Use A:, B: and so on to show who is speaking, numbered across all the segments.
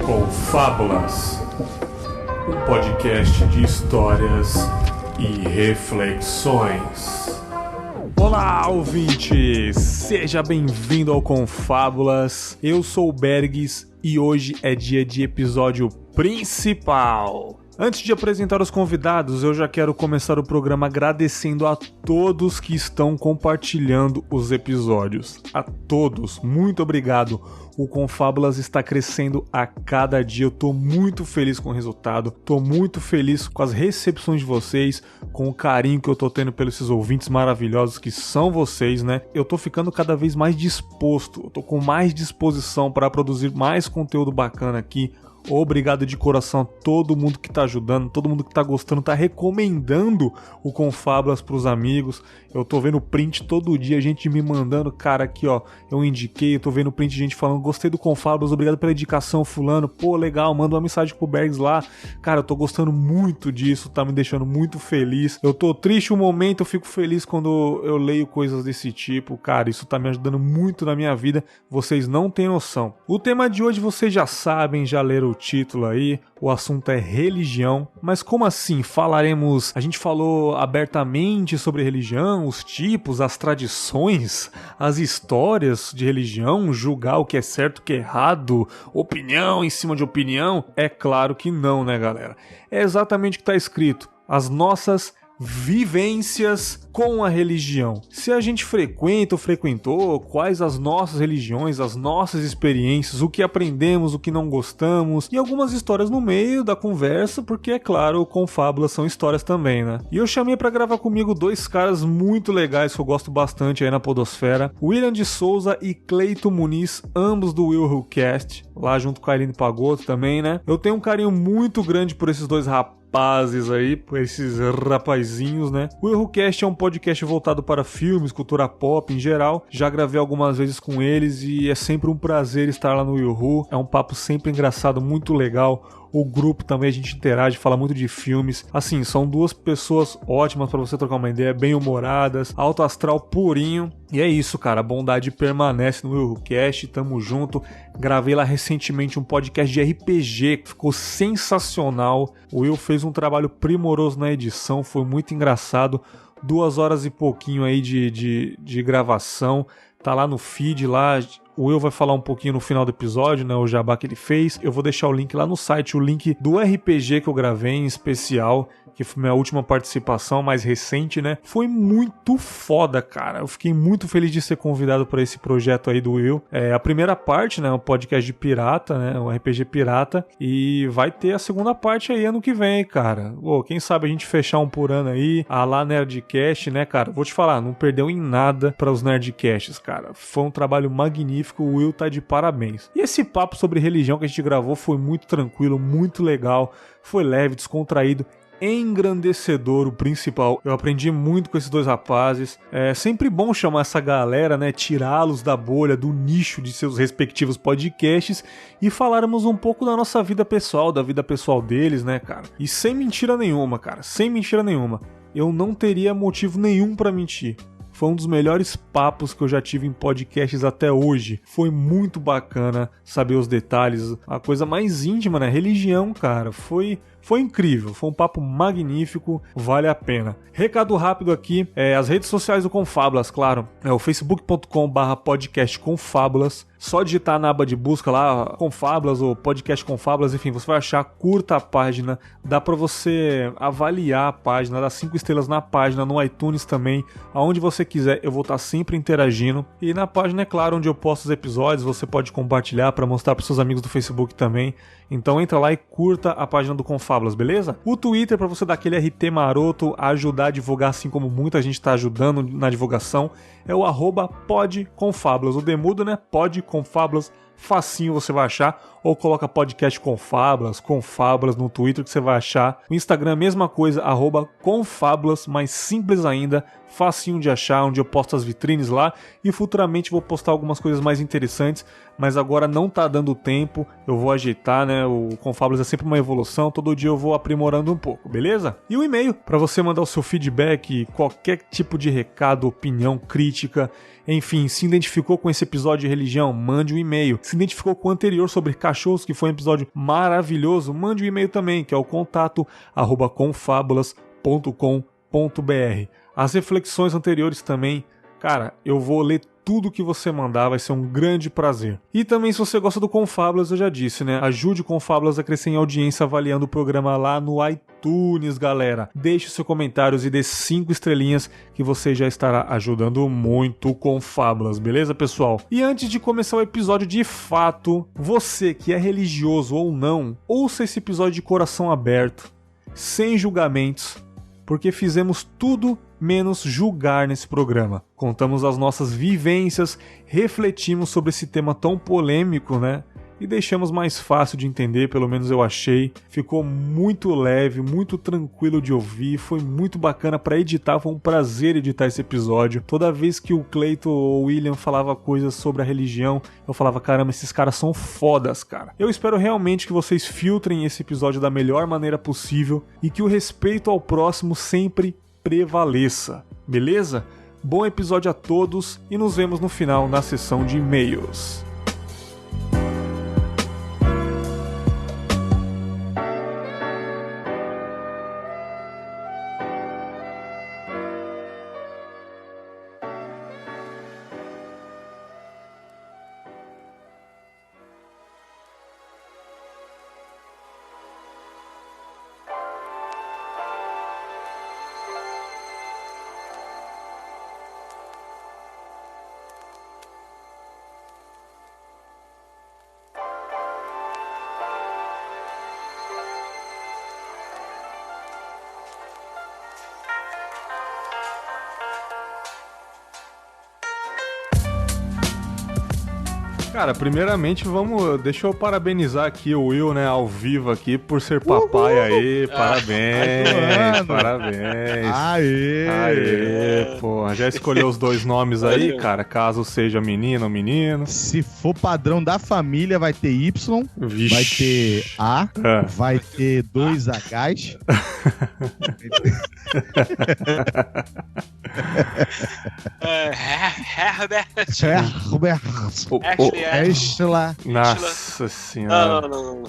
A: Confábulas, um podcast de histórias e reflexões. Olá, ouvinte! Seja bem-vindo ao Confábulas. Eu sou o Bergs e hoje é dia de episódio principal. Antes de apresentar os convidados, eu já quero começar o programa agradecendo a todos que estão compartilhando os episódios. A todos, muito obrigado. O Confábulas está crescendo a cada dia. Eu tô muito feliz com o resultado. Tô muito feliz com as recepções de vocês, com o carinho que eu tô tendo pelos esses ouvintes maravilhosos que são vocês, né? Eu tô ficando cada vez mais disposto. Eu tô com mais disposição para produzir mais conteúdo bacana aqui. Obrigado de coração a todo mundo que tá ajudando, todo mundo que tá gostando, tá recomendando o Confábulas pros amigos. Eu tô vendo print todo dia, gente me mandando, cara, aqui ó, eu indiquei, eu tô vendo print de gente falando, gostei do Confábulas, obrigado pela indicação, fulano, pô, legal, manda uma mensagem pro Bergs lá. Cara, eu tô gostando muito disso, tá me deixando muito feliz. Eu tô triste um momento, eu fico feliz quando eu leio coisas desse tipo, cara, isso tá me ajudando muito na minha vida, vocês não têm noção. O tema de hoje vocês já sabem, já leram o título aí, o assunto é religião, mas como assim? A gente falou abertamente sobre religião, os tipos, as tradições, as histórias de religião, julgar o que é certo, o que é errado, opinião em cima de opinião? É claro que não, né, galera? É exatamente o que está escrito, as nossas vivências com a religião. Se a gente frequenta ou frequentou, quais as nossas religiões, as nossas experiências, o que aprendemos, o que não gostamos e algumas histórias no meio da conversa, porque é claro, Confábulas são histórias também, né? E eu chamei pra gravar comigo dois caras muito legais que eu gosto bastante aí na podosfera, William de Souza e Cleito Muniz, ambos do Will Who Cast, lá junto com a Aline Pagotto também, né? Eu tenho um carinho muito grande por esses dois rapazes aí, por esses rapazinhos, né? O ErroCast é um podcast voltado para filmes, cultura pop em geral. Já gravei algumas vezes com eles e é sempre um prazer estar lá no Erro. É um papo sempre engraçado, muito legal. O grupo também, a gente interage, fala muito de filmes. Assim, são duas pessoas ótimas pra você trocar uma ideia, bem humoradas, alto astral purinho. E é isso, cara, a bondade permanece no ErroCast, tamo junto. Gravei lá recentemente um podcast de RPG, que ficou sensacional. O Will fez um trabalho primoroso na edição, foi muito engraçado. 2 horas e pouquinho aí de gravação. Tá lá no feed, lá. O Will vai falar um pouquinho no final do episódio, né, o jabá que ele fez. Eu vou deixar o link lá no site, o link do RPG que eu gravei em especial, que foi minha última participação, mais recente, né? Foi muito foda, cara. Eu fiquei muito feliz de ser convidado para esse projeto aí do Will. É a primeira parte, né, um podcast de pirata, né, um RPG pirata, e vai ter a segunda parte aí ano que vem, cara. Pô, quem sabe a gente fechar um por ano aí, a lá Nerdcast, né, cara? Vou te falar, não perdeu em nada para os Nerdcasts, cara. Foi um trabalho magnífico, o Will tá de parabéns. E esse papo sobre religião que a gente gravou foi muito tranquilo, muito legal, foi leve, descontraído, engrandecedor, o principal. Eu aprendi muito com esses dois rapazes. É sempre bom chamar essa galera, né, tirá-los da bolha, do nicho de seus respectivos podcasts e falarmos um pouco da nossa vida pessoal, da vida pessoal deles, né, cara? E sem mentira nenhuma, cara, sem mentira nenhuma. Eu não teria motivo nenhum pra mentir. Foi um dos melhores papos que eu já tive em podcasts até hoje. Foi muito bacana saber os detalhes, a coisa mais íntima, né? Religião, cara, foi incrível, foi um papo magnífico, vale a pena. Recado rápido aqui, as redes sociais do Confábulas, claro, é o facebook.com/podcastconfábulas. Só digitar na aba de busca lá, Confábulas ou Podcast Confábulas, enfim, você vai achar, curta a página, dá pra você avaliar a página, dar 5 estrelas na página, no iTunes também, aonde você quiser, eu vou estar sempre interagindo. E na página, é claro, onde eu posto os episódios, você pode compartilhar para mostrar pros seus amigos do Facebook também. Então entra lá e curta a página do Confábulas, beleza? O Twitter para você dar aquele RT maroto, ajudar a divulgar, assim como muita gente está ajudando na divulgação, é o @podconfábulas. O demudo, né? Podconfábulas, facinho você vai achar, ou coloca podcast Confábulas no Twitter que você vai achar. O Instagram, mesma coisa, @confábulas, mais simples ainda, facinho de achar, onde eu posto as vitrines lá e futuramente vou postar algumas coisas mais interessantes. mas agora não tá dando tempo, eu vou ajeitar, né? O Confábulas é sempre uma evolução, todo dia eu vou aprimorando um pouco, beleza? E o e-mail, para você mandar o seu feedback, qualquer tipo de recado, opinião, crítica, enfim, se identificou com esse episódio de religião, mande um e-mail. Se identificou com o anterior sobre cachorros, que foi um episódio maravilhoso, mande um e-mail também, que é o contato@confabulas.com.br. As reflexões anteriores também, cara, eu vou ler tudo que você mandar, vai ser um grande prazer. E também, se você gosta do Confábulas, eu já disse, né? Ajude o Confábulas a crescer em audiência avaliando o programa lá no iTunes, galera. Deixe seus comentários e dê 5 estrelinhas que você já estará ajudando muito o Confábulas, beleza, pessoal? E antes de começar o episódio de fato, você que é religioso ou não, ouça esse episódio de coração aberto, sem julgamentos, porque fizemos tudo menos julgar nesse programa. Contamos as nossas vivências, refletimos sobre esse tema tão polêmico, né? E deixamos mais fácil de entender, pelo menos eu achei. Ficou muito leve, muito tranquilo de ouvir, foi muito bacana para editar, foi um prazer editar esse episódio. Toda vez que o Cleiton ou o William falava coisas sobre a religião, eu falava, caramba, esses caras são fodas, cara. Eu espero realmente que vocês filtrem esse episódio da melhor maneira possível e que o respeito ao próximo sempre prevaleça, beleza? Bom episódio a todos e nos vemos no final na sessão de e-mails. Cara, primeiramente deixa eu parabenizar aqui o Will, né, ao vivo aqui, por ser papai. Aí, parabéns, parabéns. Aê, porra, já escolheu os 2 nomes aí, cara, caso seja menino ou menino.
B: Se for padrão da família, vai ter Y,
A: Vixe.
B: Vai ter A, vai ter 2 Hs.
C: Herbert.
B: Ashla.
A: Nossa senhora.
C: Não.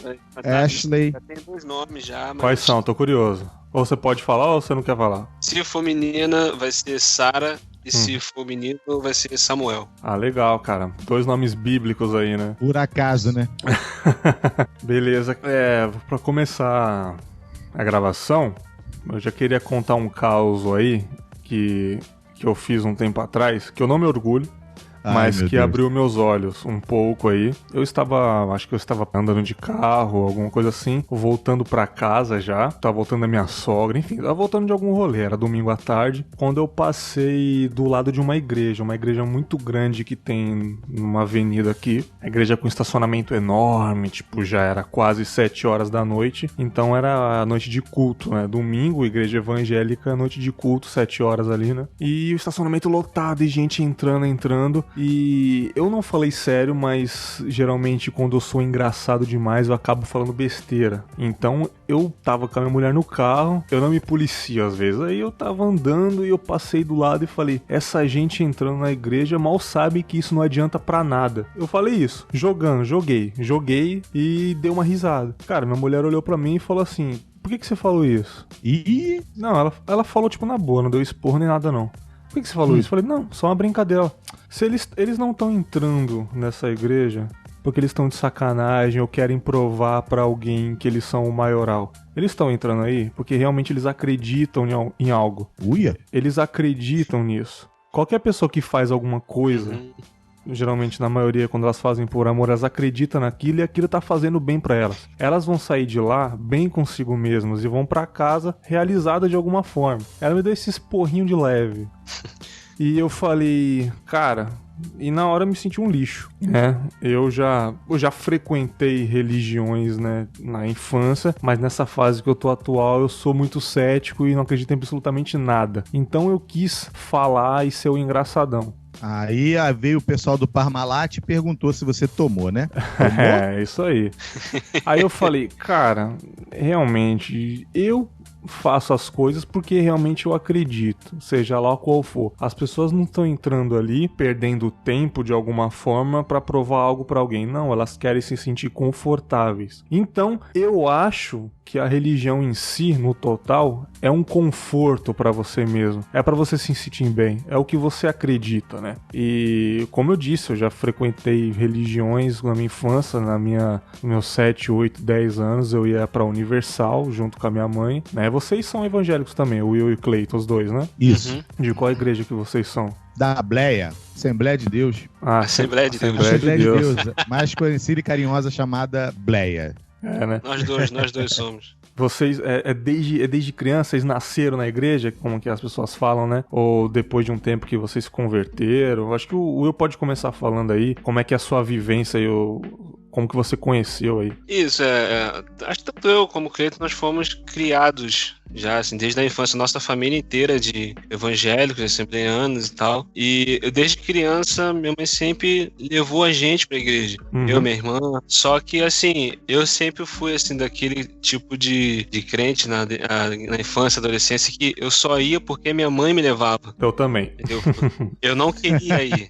B: Ashley.
C: Já tem 2 nomes já. Mas...
A: Quais são? Tô curioso. Ou você pode falar ou você não quer falar?
C: Se for menina, vai ser Sara. E se for menino, vai ser Samuel.
A: Ah, legal, cara. 2 nomes bíblicos aí, né?
B: Por acaso, né?
A: Beleza. Pra começar a gravação, eu já queria contar um caos aí que eu fiz um tempo atrás, que eu não me orgulho, mas que abriu meus olhos um pouco aí. Acho que eu estava andando de carro, alguma coisa assim, voltando pra casa já, tava voltando da minha sogra, enfim, tava voltando de algum rolê, era domingo à tarde, quando eu passei do lado de uma igreja muito grande que tem numa avenida aqui, a igreja com estacionamento enorme, tipo, já era quase 7 horas da noite, então era a noite de culto, né, domingo, igreja evangélica, noite de culto, 7 horas ali, né, e o estacionamento lotado e gente entrando, e eu não falei sério, mas geralmente quando eu sou engraçado demais eu acabo falando besteira. Então eu tava com a minha mulher no carro, eu não me policio às vezes, aí eu tava andando e eu passei do lado e falei, essa gente entrando na igreja mal sabe que isso não adianta pra nada. Eu falei isso, joguei e dei uma risada. Cara, minha mulher olhou pra mim e falou assim, por que você falou isso? Não, ela falou tipo na boa, não deu esporro nem nada não. Por que você falou isso? Eu falei, não, só uma brincadeira. Se eles não estão entrando nessa igreja porque eles estão de sacanagem ou querem provar pra alguém que eles são o maioral. Eles estão entrando aí porque realmente eles acreditam em algo.
B: Uia!
A: Eles acreditam nisso. Qualquer pessoa que faz alguma coisa, geralmente na maioria quando elas fazem por amor, elas acreditam naquilo e aquilo tá fazendo bem pra elas. Elas vão sair de lá bem consigo mesmas e vão pra casa realizadas de alguma forma. Ela me deu esse esporrinho de leve. E eu falei, cara, e na hora eu me senti um lixo, né? Eu já frequentei religiões, né, na infância, mas nessa fase que eu tô atual eu sou muito cético e não acredito em absolutamente nada. Então eu quis falar e ser o engraçadão.
B: Aí veio o pessoal do Parmalat e perguntou se você tomou, né? Tomou?
A: É, isso aí. Aí eu falei, cara, realmente, eu faço as coisas porque realmente eu acredito, seja lá qual for. As pessoas não estão entrando ali perdendo tempo de alguma forma para provar algo para alguém. Não, elas querem se sentir confortáveis. Então, eu acho que a religião em si, no total, é um conforto para você mesmo. É para você se sentir bem. É o que você acredita, né? E, como eu disse, eu já frequentei religiões na minha infância, nos meus 7, 8, 10 anos, eu ia pra Universal junto com a minha mãe, né? Vocês são evangélicos também, o Will e o Cleiton, os dois, né?
B: Isso.
A: De qual igreja que vocês são?
B: Da Bleia, Assembleia de Deus.
C: Assembleia de Deus.
B: Assembleia de Deus, mais conhecida e carinhosa chamada Bleia.
A: É, né?
C: Nós dois somos.
A: Vocês, desde criança, vocês nasceram na igreja, como que as pessoas falam, né? Ou depois de um tempo que vocês se converteram? Acho que o Will pode começar falando aí, como é que é a sua vivência e como que você conheceu aí.
C: Isso, acho que tanto eu como o Cleiton, nós fomos criados já, assim, desde a infância, nossa família inteira de evangélicos, assembleanos e tal. E eu, desde criança, minha mãe sempre levou a gente pra igreja. Eu, minha irmã. Só que, assim, eu sempre fui, assim, daquele tipo de crente na infância, adolescência, que eu só ia porque minha mãe me levava.
A: Eu também.
C: Entendeu? Eu não queria ir.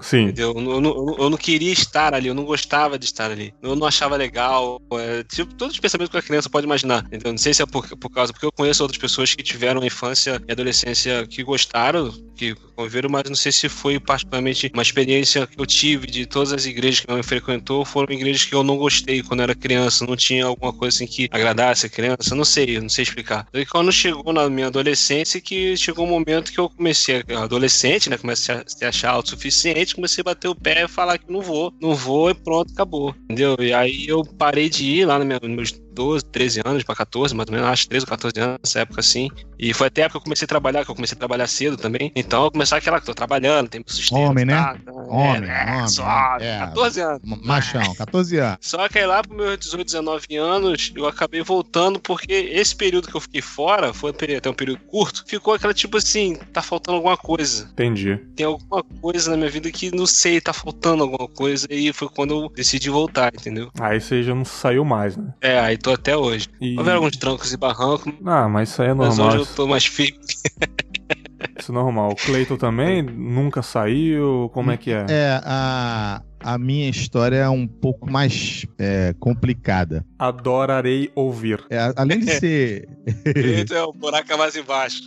A: Sim.
C: Entendeu? Eu não queria estar ali, eu não gostava de estar ali. Eu não achava legal. Tipo, todos os pensamentos que a criança pode imaginar. Entendeu? Não sei se é por causa, porque eu conheço outras pessoas que tiveram uma infância e adolescência que gostaram, que conviveram, mas não sei se foi particularmente uma experiência que eu tive de todas as igrejas que minha mãe frequentou, foram igrejas que eu não gostei quando era criança, não tinha alguma coisa assim que agradasse a criança, não sei explicar. E quando chegou na minha adolescência, que chegou um momento que eu comecei, adolescente, né, comecei a se achar autossuficiente, comecei a bater o pé e falar que não vou e pronto, acabou, entendeu? E aí eu parei de ir lá nos meus 12, 13 anos para 14, mais ou menos, acho 13 ou 14 anos, nessa época assim. E foi até a época que eu comecei a trabalhar, que eu comecei a trabalhar cedo também. Então eu comecei aquela que tô trabalhando, tem sustento.
B: Homem, né?
C: Tá,
B: Homem.
C: 14 anos.
B: Machão, 14 anos.
C: Só que aí lá pro meus 18, 19 anos, eu acabei voltando porque esse período que eu fiquei fora, foi até um período curto, ficou aquela tipo assim, tá faltando alguma coisa.
A: Entendi.
C: Tem alguma coisa na minha vida que não sei, tá faltando alguma coisa, e foi quando eu decidi voltar, entendeu?
A: Aí você já não saiu mais, né?
C: Aí tô até hoje. Houveram alguns trancos e barrancos.
A: Mas isso aí é normal.
C: Mas hoje eu tô mais firme.
A: Isso é normal. O Cleiton também nunca saiu? Como é que é?
B: A minha história é um pouco mais complicada.
A: Adorarei ouvir.
B: Além de ser...
C: O buraco é mais embaixo.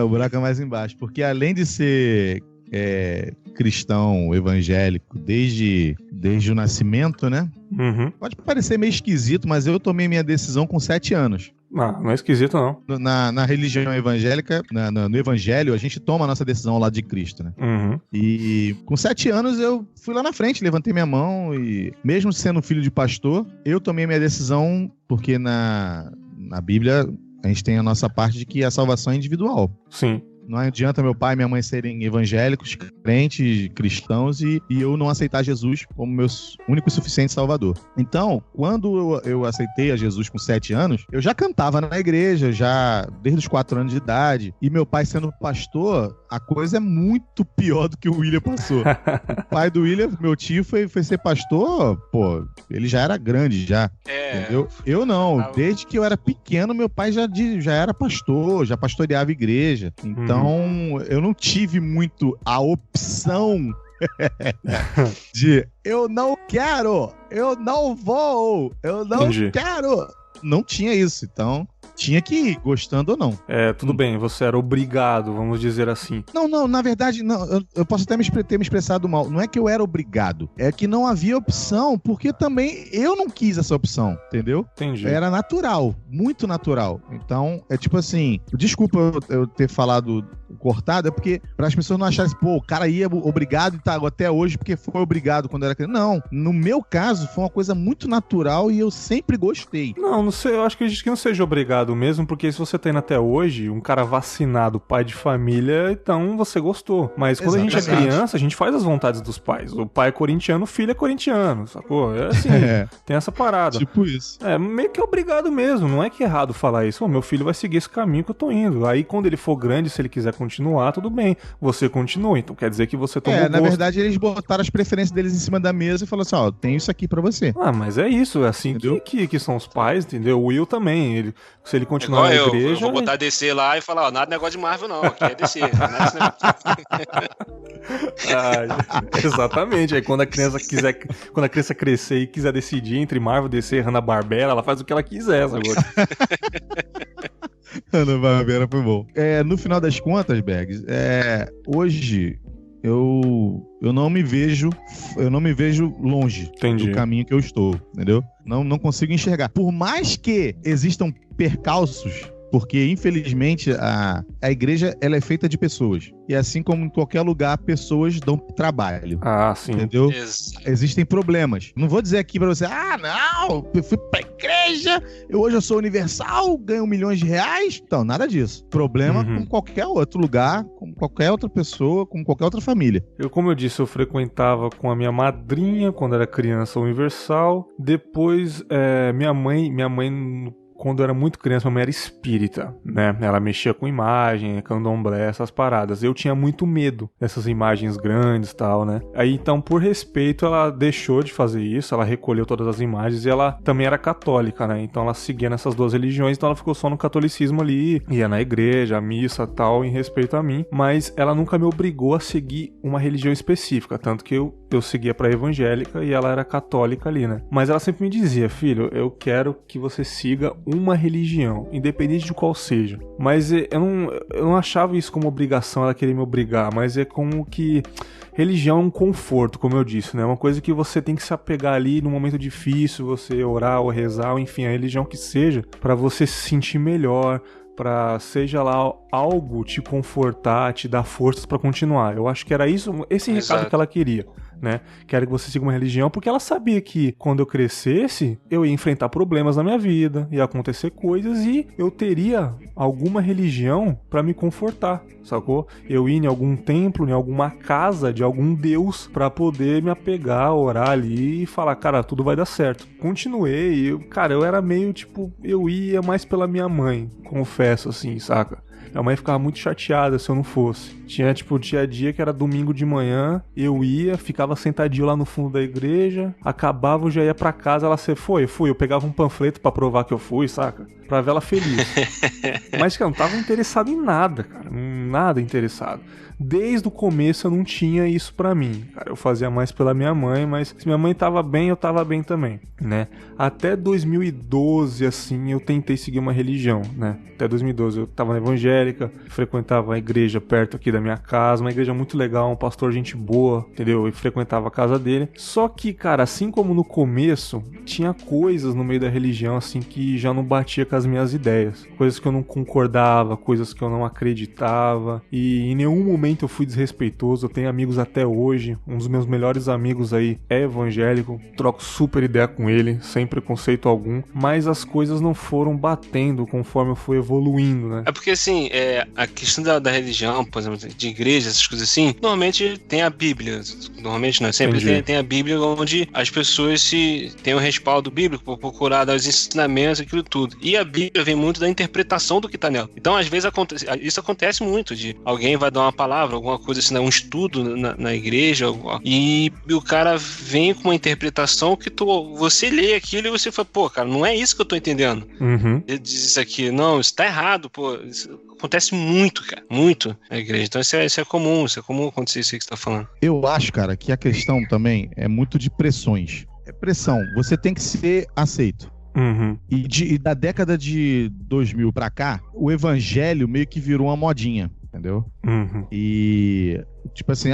B: O buraco é mais embaixo. Porque além de ser cristão, evangélico, desde o nascimento, né?
A: Uhum.
B: Pode parecer meio esquisito, mas eu tomei minha decisão com 7 anos.
A: Não é esquisito, não.
B: Na religião evangélica, no evangelho, a gente toma a nossa decisão ao lado de Cristo, né?
A: Uhum.
B: E com 7 anos eu fui lá na frente, levantei minha mão e, mesmo sendo filho de pastor, eu tomei minha decisão porque na Bíblia a gente tem a nossa parte de que a salvação é individual.
A: Sim.
B: Não adianta meu pai e minha mãe serem evangélicos, crentes, cristãos e eu não aceitar Jesus como meu único e suficiente salvador. Então, quando eu aceitei a Jesus com 7 anos, eu já cantava na igreja, já desde os 4 anos de idade. E meu pai sendo pastor, a coisa é muito pior do que o William passou. O pai do William, meu tio, foi ser pastor, pô, ele já era grande já. Entendeu? Eu não. Desde que eu era pequeno, meu pai já era pastor, já pastoreava igreja. Então, eu não tive muito a opção de eu não quero, eu não vou, eu não quero. Não tinha isso, então tinha que ir, gostando ou não.
A: Tudo bem, você era obrigado, vamos dizer assim.
B: Não, na verdade, não, eu posso até ter me expressado mal. Não é que eu era obrigado, é que não havia opção, porque também eu não quis essa opção, entendeu?
A: Entendi.
B: Era natural, muito natural. Então, é tipo assim, desculpa eu ter falado cortado, é porque para as pessoas não acharem, pô, o cara ia obrigado e tá até hoje porque foi obrigado quando era criança. Não, no meu caso foi uma coisa muito natural e eu sempre gostei.
A: Não sei, eu acho que a gente não seja obrigado obrigado mesmo, porque se você tá indo até hoje, um cara vacinado, pai de família, então você gostou. Mas quando a gente é criança, a gente faz as vontades dos pais. O pai é corintiano, o filho é corintiano, sacou? É assim, tem essa parada.
B: Tipo isso.
A: É, meio que obrigado mesmo, não é que é errado falar isso. Meu filho vai seguir esse caminho que eu tô indo. Aí quando ele for grande, se ele quiser continuar, tudo bem. Você continua, então quer dizer que você tomou gosto.
B: Na verdade, eles botaram as preferências deles em cima da mesa e falaram assim, ó, tem isso aqui pra você.
A: Ah, mas é isso, é assim que são os pais, entendeu? O Will também, se ele continuar na igreja...
C: Eu vou botar DC lá e falar, ó, nada de negócio de Marvel não, aqui é DC.
A: Exatamente, aí quando a criança crescer e quiser decidir entre Marvel, DC e Hanna-Barbera, ela faz o que ela quiser, sabe?
B: Hanna-Barbera foi bom. No final das contas, Bergs, hoje eu não me vejo longe do caminho que eu estou, entendeu? Não consigo enxergar. Por mais que existam percalços, porque infelizmente a igreja ela é feita de pessoas. E assim como em qualquer lugar, pessoas dão trabalho.
A: Ah, sim.
B: Entendeu? Existem problemas. Não vou dizer aqui pra você, não, eu fui pra igreja, hoje eu sou universal, ganho milhões de reais. Então, nada disso. Problema com qualquer outro lugar, com qualquer outra pessoa, com qualquer outra família.
A: Como eu disse, eu frequentava com a minha madrinha quando era criança universal. Depois, minha mãe, quando eu era muito criança, minha mãe era espírita, né? Ela mexia com imagem, candomblé, essas paradas. Eu tinha muito medo dessas imagens grandes e tal, né? Aí, então, por respeito, ela deixou de fazer isso, ela recolheu todas as imagens e ela também era católica, né? Então, ela seguia nessas duas religiões, então ela ficou só no catolicismo ali, ia na igreja, missa e tal, em respeito a mim, mas ela nunca me obrigou a seguir uma religião específica, tanto que eu seguia pra evangélica e ela era católica ali, né? Mas ela sempre me dizia, filho, eu quero que você siga uma religião, independente de qual seja. Mas eu não achava isso como obrigação, ela querer me obrigar, mas é como que religião é um conforto, como eu disse, né? Uma coisa que você tem que se apegar ali num momento difícil, você orar ou rezar, ou enfim, a religião que seja, pra você se sentir melhor, pra seja lá algo te confortar, te dar forças pra continuar. Eu acho que era esse recado que ela queria, né? Quero que você siga uma religião, porque ela sabia que quando eu crescesse, eu ia enfrentar problemas na minha vida, ia acontecer coisas e eu teria alguma religião pra me confortar, sacou? Eu ia em algum templo, em alguma casa de algum deus pra poder me apegar, orar ali e falar, cara, tudo vai dar certo. Continuei, eu era meio eu ia mais pela minha mãe, confesso assim, saca? Minha mãe ficava muito chateada se eu não fosse. Tinha dia que era domingo de manhã, eu ia, ficava sentadinho lá no fundo da igreja, acabava, eu já ia pra casa, ela fui, eu pegava um panfleto pra provar que eu fui, saca? Pra ver ela feliz. Mas, cara, eu não tava interessado em nada, cara, nada interessado. Desde o começo eu não tinha isso pra mim, cara, eu fazia mais pela minha mãe, mas se minha mãe tava bem, eu tava bem também, né? Até 2012, assim, eu tentei seguir uma religião, né? Até 2012 eu tava na evangélica, frequentava a igreja perto aqui da minha casa, uma igreja muito legal, um pastor gente boa, entendeu? Eu frequentava a casa dele. Só que, cara, assim como no começo, tinha coisas no meio da religião, assim, que já não batia com as minhas ideias. Coisas que eu não concordava, coisas que eu não acreditava, e em nenhum momento eu fui desrespeitoso. Eu tenho amigos até hoje, um dos meus melhores amigos aí é evangélico, troco super ideia com ele, sem preconceito algum, mas as coisas não foram batendo conforme eu fui evoluindo, né?
C: É porque assim, a questão da religião, por exemplo, de igreja, essas coisas assim, normalmente tem a Bíblia, normalmente não, sempre tem a Bíblia onde as pessoas têm o respaldo bíblico por procurar dar os ensinamentos, aquilo tudo. E a Bíblia vem muito da interpretação do que tá nela. Então, às vezes, isso acontece muito, de alguém vai dar uma palavra, alguma coisa assim, um estudo na igreja, e o cara vem com uma interpretação que você lê aquilo e você fala, pô, cara, não é isso que eu tô entendendo. Ele diz isso aqui, não, isso tá errado, pô, isso acontece muito, cara, muito na igreja. Então isso é comum acontecer isso aí que você tá falando.
B: Eu acho, cara, que a questão também é muito de pressões. É pressão, você tem que ser aceito. E da década de 2000 pra cá, o evangelho meio que virou uma modinha, entendeu? E tipo assim,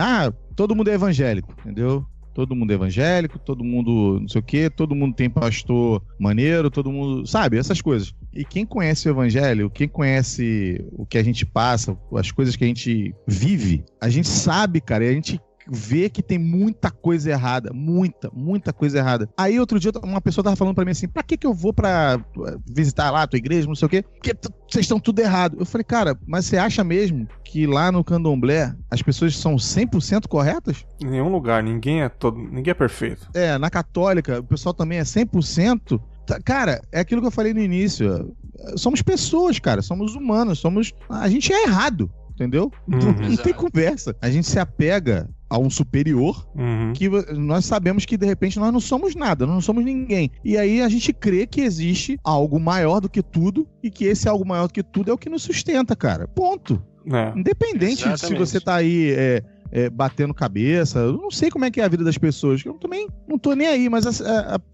B: todo mundo é evangélico, entendeu? Todo mundo é evangélico, todo mundo não sei o quê, todo mundo tem pastor maneiro, todo mundo, sabe, essas coisas. E quem conhece o evangelho, quem conhece o que a gente passa, as coisas que a gente vive, a gente sabe, cara, vê que tem muita coisa errada. Muita coisa errada. Aí outro dia uma pessoa tava falando pra mim assim, pra que eu vou pra visitar lá a tua igreja, não sei o quê? Porque vocês estão tudo errado. Eu falei, cara, mas você acha mesmo que lá no Candomblé as pessoas são 100% corretas?
A: Em nenhum lugar, ninguém é perfeito.
B: Na católica, o pessoal também é 100%. Cara, é aquilo que eu falei no início. Somos pessoas, cara. Somos humanos. A gente é errado, entendeu? Não tem conversa. A gente se apega a um superior que nós sabemos que, de repente, nós não somos nada, nós não somos ninguém. E aí a gente crê que existe algo maior do que tudo e que esse algo maior do que tudo é o que nos sustenta, cara. Ponto. Independente de se você tá aí batendo cabeça, eu não sei como é que é a vida das pessoas, eu também não tô nem aí, mas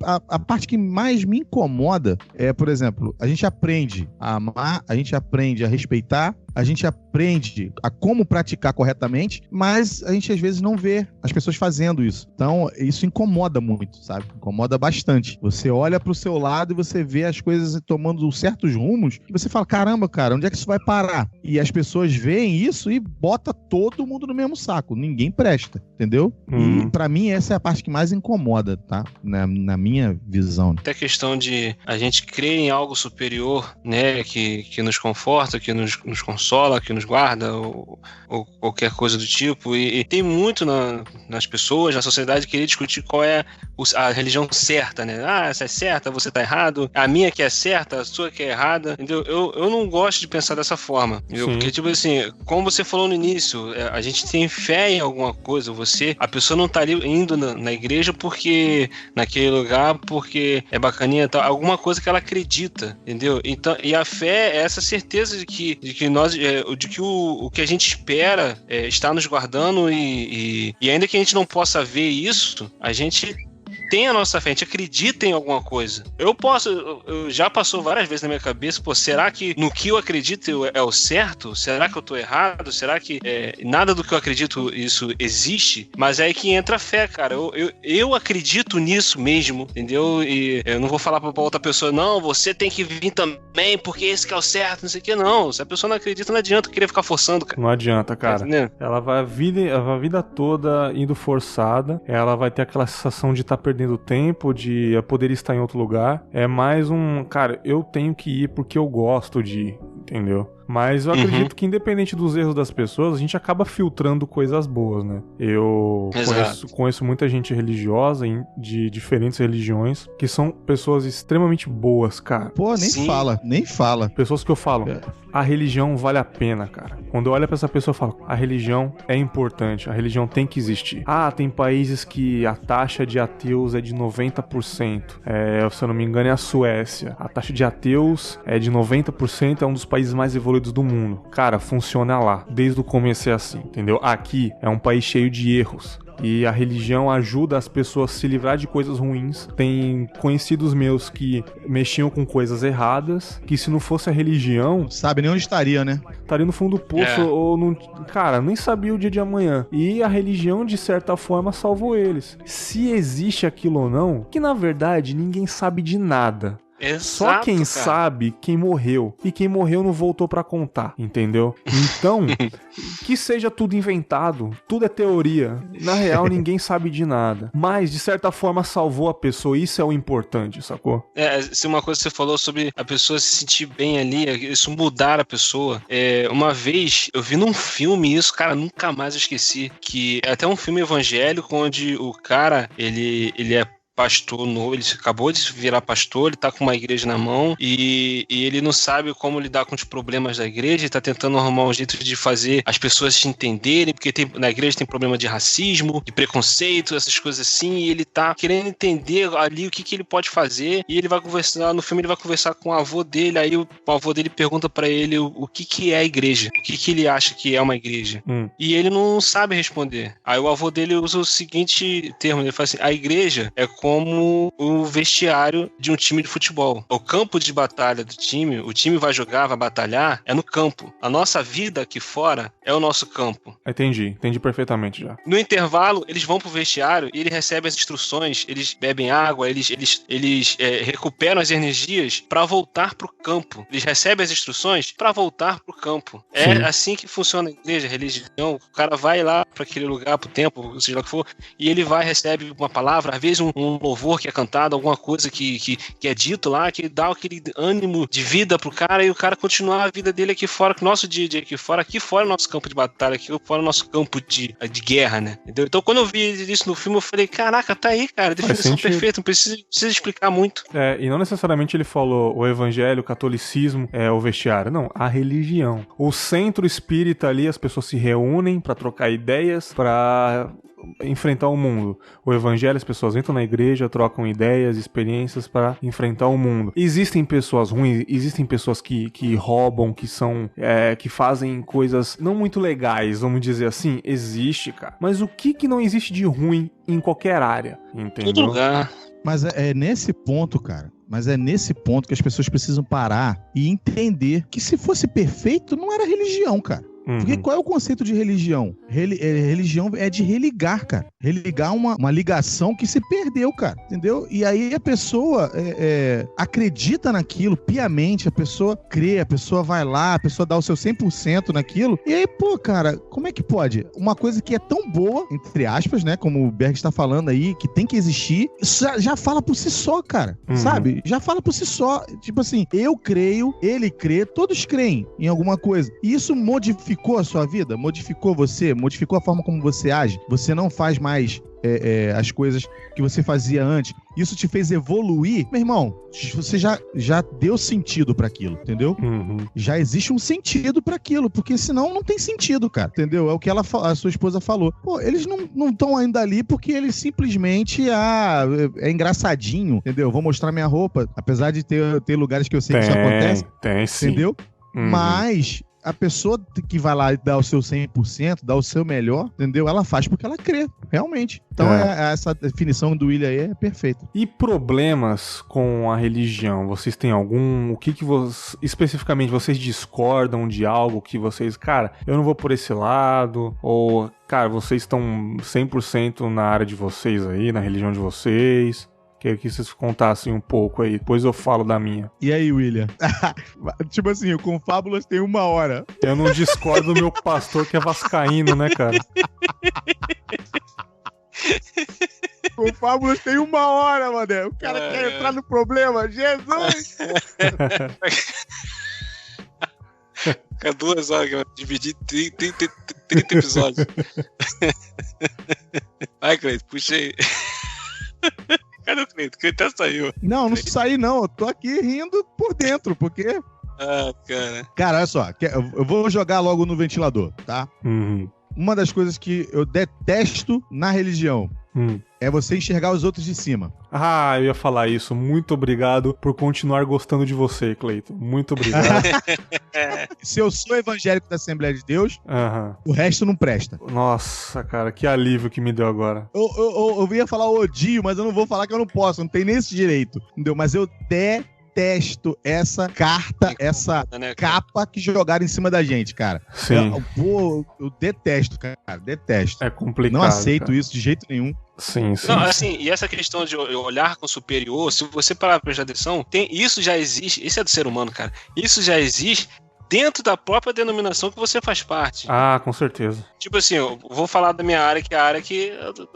B: a parte que mais me incomoda é, por exemplo, a gente aprende a amar, a gente aprende a respeitar, a gente aprende a como praticar corretamente, mas a gente às vezes não vê as pessoas fazendo isso. Então, isso incomoda muito, sabe? Incomoda bastante. Você olha pro seu lado e você vê as coisas tomando certos rumos e você fala, caramba, cara, onde é que isso vai parar? E as pessoas veem isso e bota todo mundo no mesmo saco. Ninguém presta, entendeu? E pra mim essa é a parte que mais incomoda, tá? Na minha visão.
C: Até a questão de a gente crer em algo superior, né? Que nos conforta, que nos consola, que nos guarda, ou qualquer coisa do tipo. E tem muito nas pessoas, na sociedade, querer discutir qual é a religião certa, né? Essa é certa, você tá errado. A minha que é certa, a sua que é errada. Entendeu? Eu não gosto de pensar dessa forma. Porque, tipo assim, como você falou no início, a gente tem fé em alguma coisa. A pessoa não tá ali indo na igreja porque naquele lugar, porque é bacaninha, tal, alguma coisa que ela acredita, entendeu? Então, e a fé é essa certeza de que o que a gente espera está nos guardando e ainda que a gente não possa ver isso, a gente tem a nossa fé, a gente acredita em alguma coisa. Eu já passou várias vezes na minha cabeça, será que no que eu acredito é o certo? Será que eu tô errado? Será que nada do que eu acredito isso existe? Mas é aí que entra a fé, cara. Eu acredito nisso mesmo, entendeu? E eu não vou falar pra outra pessoa, não, você tem que vir também, porque esse que é o certo, não sei o que, não. Se a pessoa não acredita, não adianta querer ficar forçando, cara.
A: Não adianta, cara. Ela vai a vida toda indo forçada, ela vai ter aquela sensação de estar perdendo tempo, de poder estar em outro lugar. É mais cara, eu tenho que ir porque eu gosto de ir, entendeu? Mas eu acredito que, independente dos erros das pessoas, a gente acaba filtrando coisas boas, né? Eu conheço muita gente religiosa de diferentes religiões que são pessoas extremamente boas, cara.
B: Pô, nem fala.
A: Pessoas que eu falo, a religião vale a pena, cara. Quando eu olho pra essa pessoa, eu falo, a religião é importante, a religião tem que existir. Tem países que a taxa de ateus é de 90%. Se eu não me engano, é a Suécia. A taxa de ateus é de 90%, é um dos países mais evoluídos do mundo. Cara, funciona lá. Desde o começo é assim, entendeu? Aqui é um país cheio de erros. E a religião ajuda as pessoas a se livrar de coisas ruins. Tem conhecidos meus que mexiam com coisas erradas, que se não fosse a religião...
B: Sabe nem onde estaria, né?
A: Estaria no fundo do poço ou não... Cara, nem sabia o dia de amanhã. E a religião, de certa forma, salvou eles. Se existe aquilo ou não, que na verdade ninguém sabe de nada.
C: Exato,
A: só quem sabe, quem morreu. E quem morreu não voltou pra contar, entendeu? Então, que seja tudo inventado, tudo é teoria. Na real, ninguém sabe de nada. Mas, de certa forma, salvou a pessoa. Isso é o importante, sacou?
C: Se uma coisa que você falou sobre a pessoa se sentir bem ali, isso mudar a pessoa. Uma vez, eu vi num filme isso, cara, nunca mais eu esqueci. Que é até um filme evangélico onde o cara, ele é pastor novo, ele acabou de virar pastor, ele tá com uma igreja na mão e ele não sabe como lidar com os problemas da igreja, ele tá tentando arrumar um jeito de fazer as pessoas se entenderem, porque na igreja tem problema de racismo, de preconceito, essas coisas assim, e ele tá querendo entender ali o que ele pode fazer, e ele vai conversar, no filme ele vai conversar com o avô dele, aí o avô dele pergunta pra ele o que é a igreja, o que ele acha que é uma igreja, e ele não sabe responder. Aí o avô dele usa o seguinte termo, ele fala assim, a igreja é como o vestiário de um time de futebol. O campo de batalha do time, o time vai jogar, vai batalhar, é no campo. A nossa vida aqui fora é o nosso campo.
A: Entendi perfeitamente já.
C: No intervalo, eles vão pro vestiário e eles recebem as instruções, eles bebem água, eles recuperam as energias para voltar pro campo. Eles recebem as instruções para voltar pro campo. É
A: Sim.
C: assim que funciona a igreja, a religião. O cara vai lá para aquele lugar, pro templo, seja lá o que for, e ele vai, recebe uma palavra, às vezes um louvor que é cantado, alguma coisa que é dito lá, que dá aquele ânimo de vida pro cara, e o cara continuar a vida dele aqui fora, que o nosso dia a dia aqui fora é o nosso campo de batalha, aqui fora é o nosso campo de guerra, né? Entendeu? Então, quando eu vi isso no filme, eu falei, caraca, tá aí, cara, definição perfeita, não precisa explicar muito.
A: E não necessariamente ele falou o evangelho, o catolicismo, o vestiário. Não, a religião. O centro espírita ali, as pessoas se reúnem pra trocar ideias, pra enfrentar o mundo. O evangelho, as pessoas entram na igreja, trocam ideias, experiências para enfrentar o mundo. Existem pessoas ruins, existem pessoas que roubam, que fazem coisas não muito legais, vamos dizer assim. Existe, cara. Mas o que não existe de ruim em qualquer área, entendeu?
C: Todo lugar.
B: Mas é nesse ponto, cara. Mas é nesse ponto que as pessoas precisam parar e entender que se fosse perfeito, não era religião, cara. Porque qual é o conceito de religião? Religião é de religar, cara. Religar uma ligação que se perdeu, cara. Entendeu? E aí a pessoa acredita naquilo piamente, a pessoa crê, a pessoa vai lá, a pessoa dá o seu 100% naquilo. E aí, pô, cara, como é que pode? Uma coisa que é tão boa, entre aspas, né? Como o Berg está falando aí, que tem que existir, já fala por si só, cara. Sabe? Já fala por si só. Tipo assim, eu creio, ele crê, todos creem em alguma coisa. E isso modificou a sua vida? Modificou você? Modificou a forma como você age? Você não faz mais as coisas que você fazia antes? Isso te fez evoluir? Meu irmão, você já deu sentido pra aquilo, entendeu? Já existe um sentido pra aquilo, porque senão não tem sentido, cara, entendeu? É o que a sua esposa falou. Pô, eles não estão ainda ali porque eles simplesmente é engraçadinho, entendeu? Vou mostrar minha roupa, apesar de ter lugares que eu sei que isso acontece.
A: Tem sim.
B: Entendeu? Mas a pessoa que vai lá e dá o seu 100%, dá o seu melhor, entendeu? Ela faz porque ela crê, realmente. Então essa definição do William aí é perfeita.
A: E problemas com a religião? Vocês têm algum? O que especificamente vocês discordam de algo que vocês, cara, eu não vou por esse lado? Ou, cara, vocês estão 100% na área de vocês aí, na religião de vocês? Queria que vocês contassem um pouco aí, depois eu falo da minha.
B: E aí, William? Tipo assim, o Confábulas tem 1 hora.
A: Eu não discordo do meu pastor que é vascaíno, né, cara?
B: Confábulas tem 1 hora, mané. O cara quer entrar no problema. Jesus!
C: Fica 2 horas, eu dividi 30 episódios. Vai, Cleiton, puxa aí. Cadê o Cleiton? O Cleiton até saiu.
B: Não saí não. Eu tô aqui rindo por dentro, porque...
C: cara.
B: Cara, olha só. Eu vou jogar logo no ventilador, tá? Uma das coisas que eu detesto na religião é você enxergar os outros de cima.
A: Eu ia falar isso. Muito obrigado por continuar gostando de você, Cleiton. Muito obrigado.
B: Se eu sou evangélico da Assembleia de Deus, o resto não presta.
A: Nossa, cara, que alívio que me deu agora.
B: Eu ia falar odio, mas eu não vou falar que eu não posso. Não tem nem esse direito. Entendeu? Mas eu detesto essa carta, essa capa que jogaram em cima da gente, cara.
A: Sim.
B: Eu detesto, cara. Detesto.
A: É complicado.
B: Não aceito
A: cara.
B: Isso de jeito nenhum.
A: Sim.
C: Não, assim, e essa questão de olhar com superior, se você parar pra prestar atenção, isso já existe, isso é do ser humano, cara. Isso já existe dentro da própria denominação que você faz parte.
A: Com certeza.
C: Tipo assim, eu vou falar da minha área, que é a área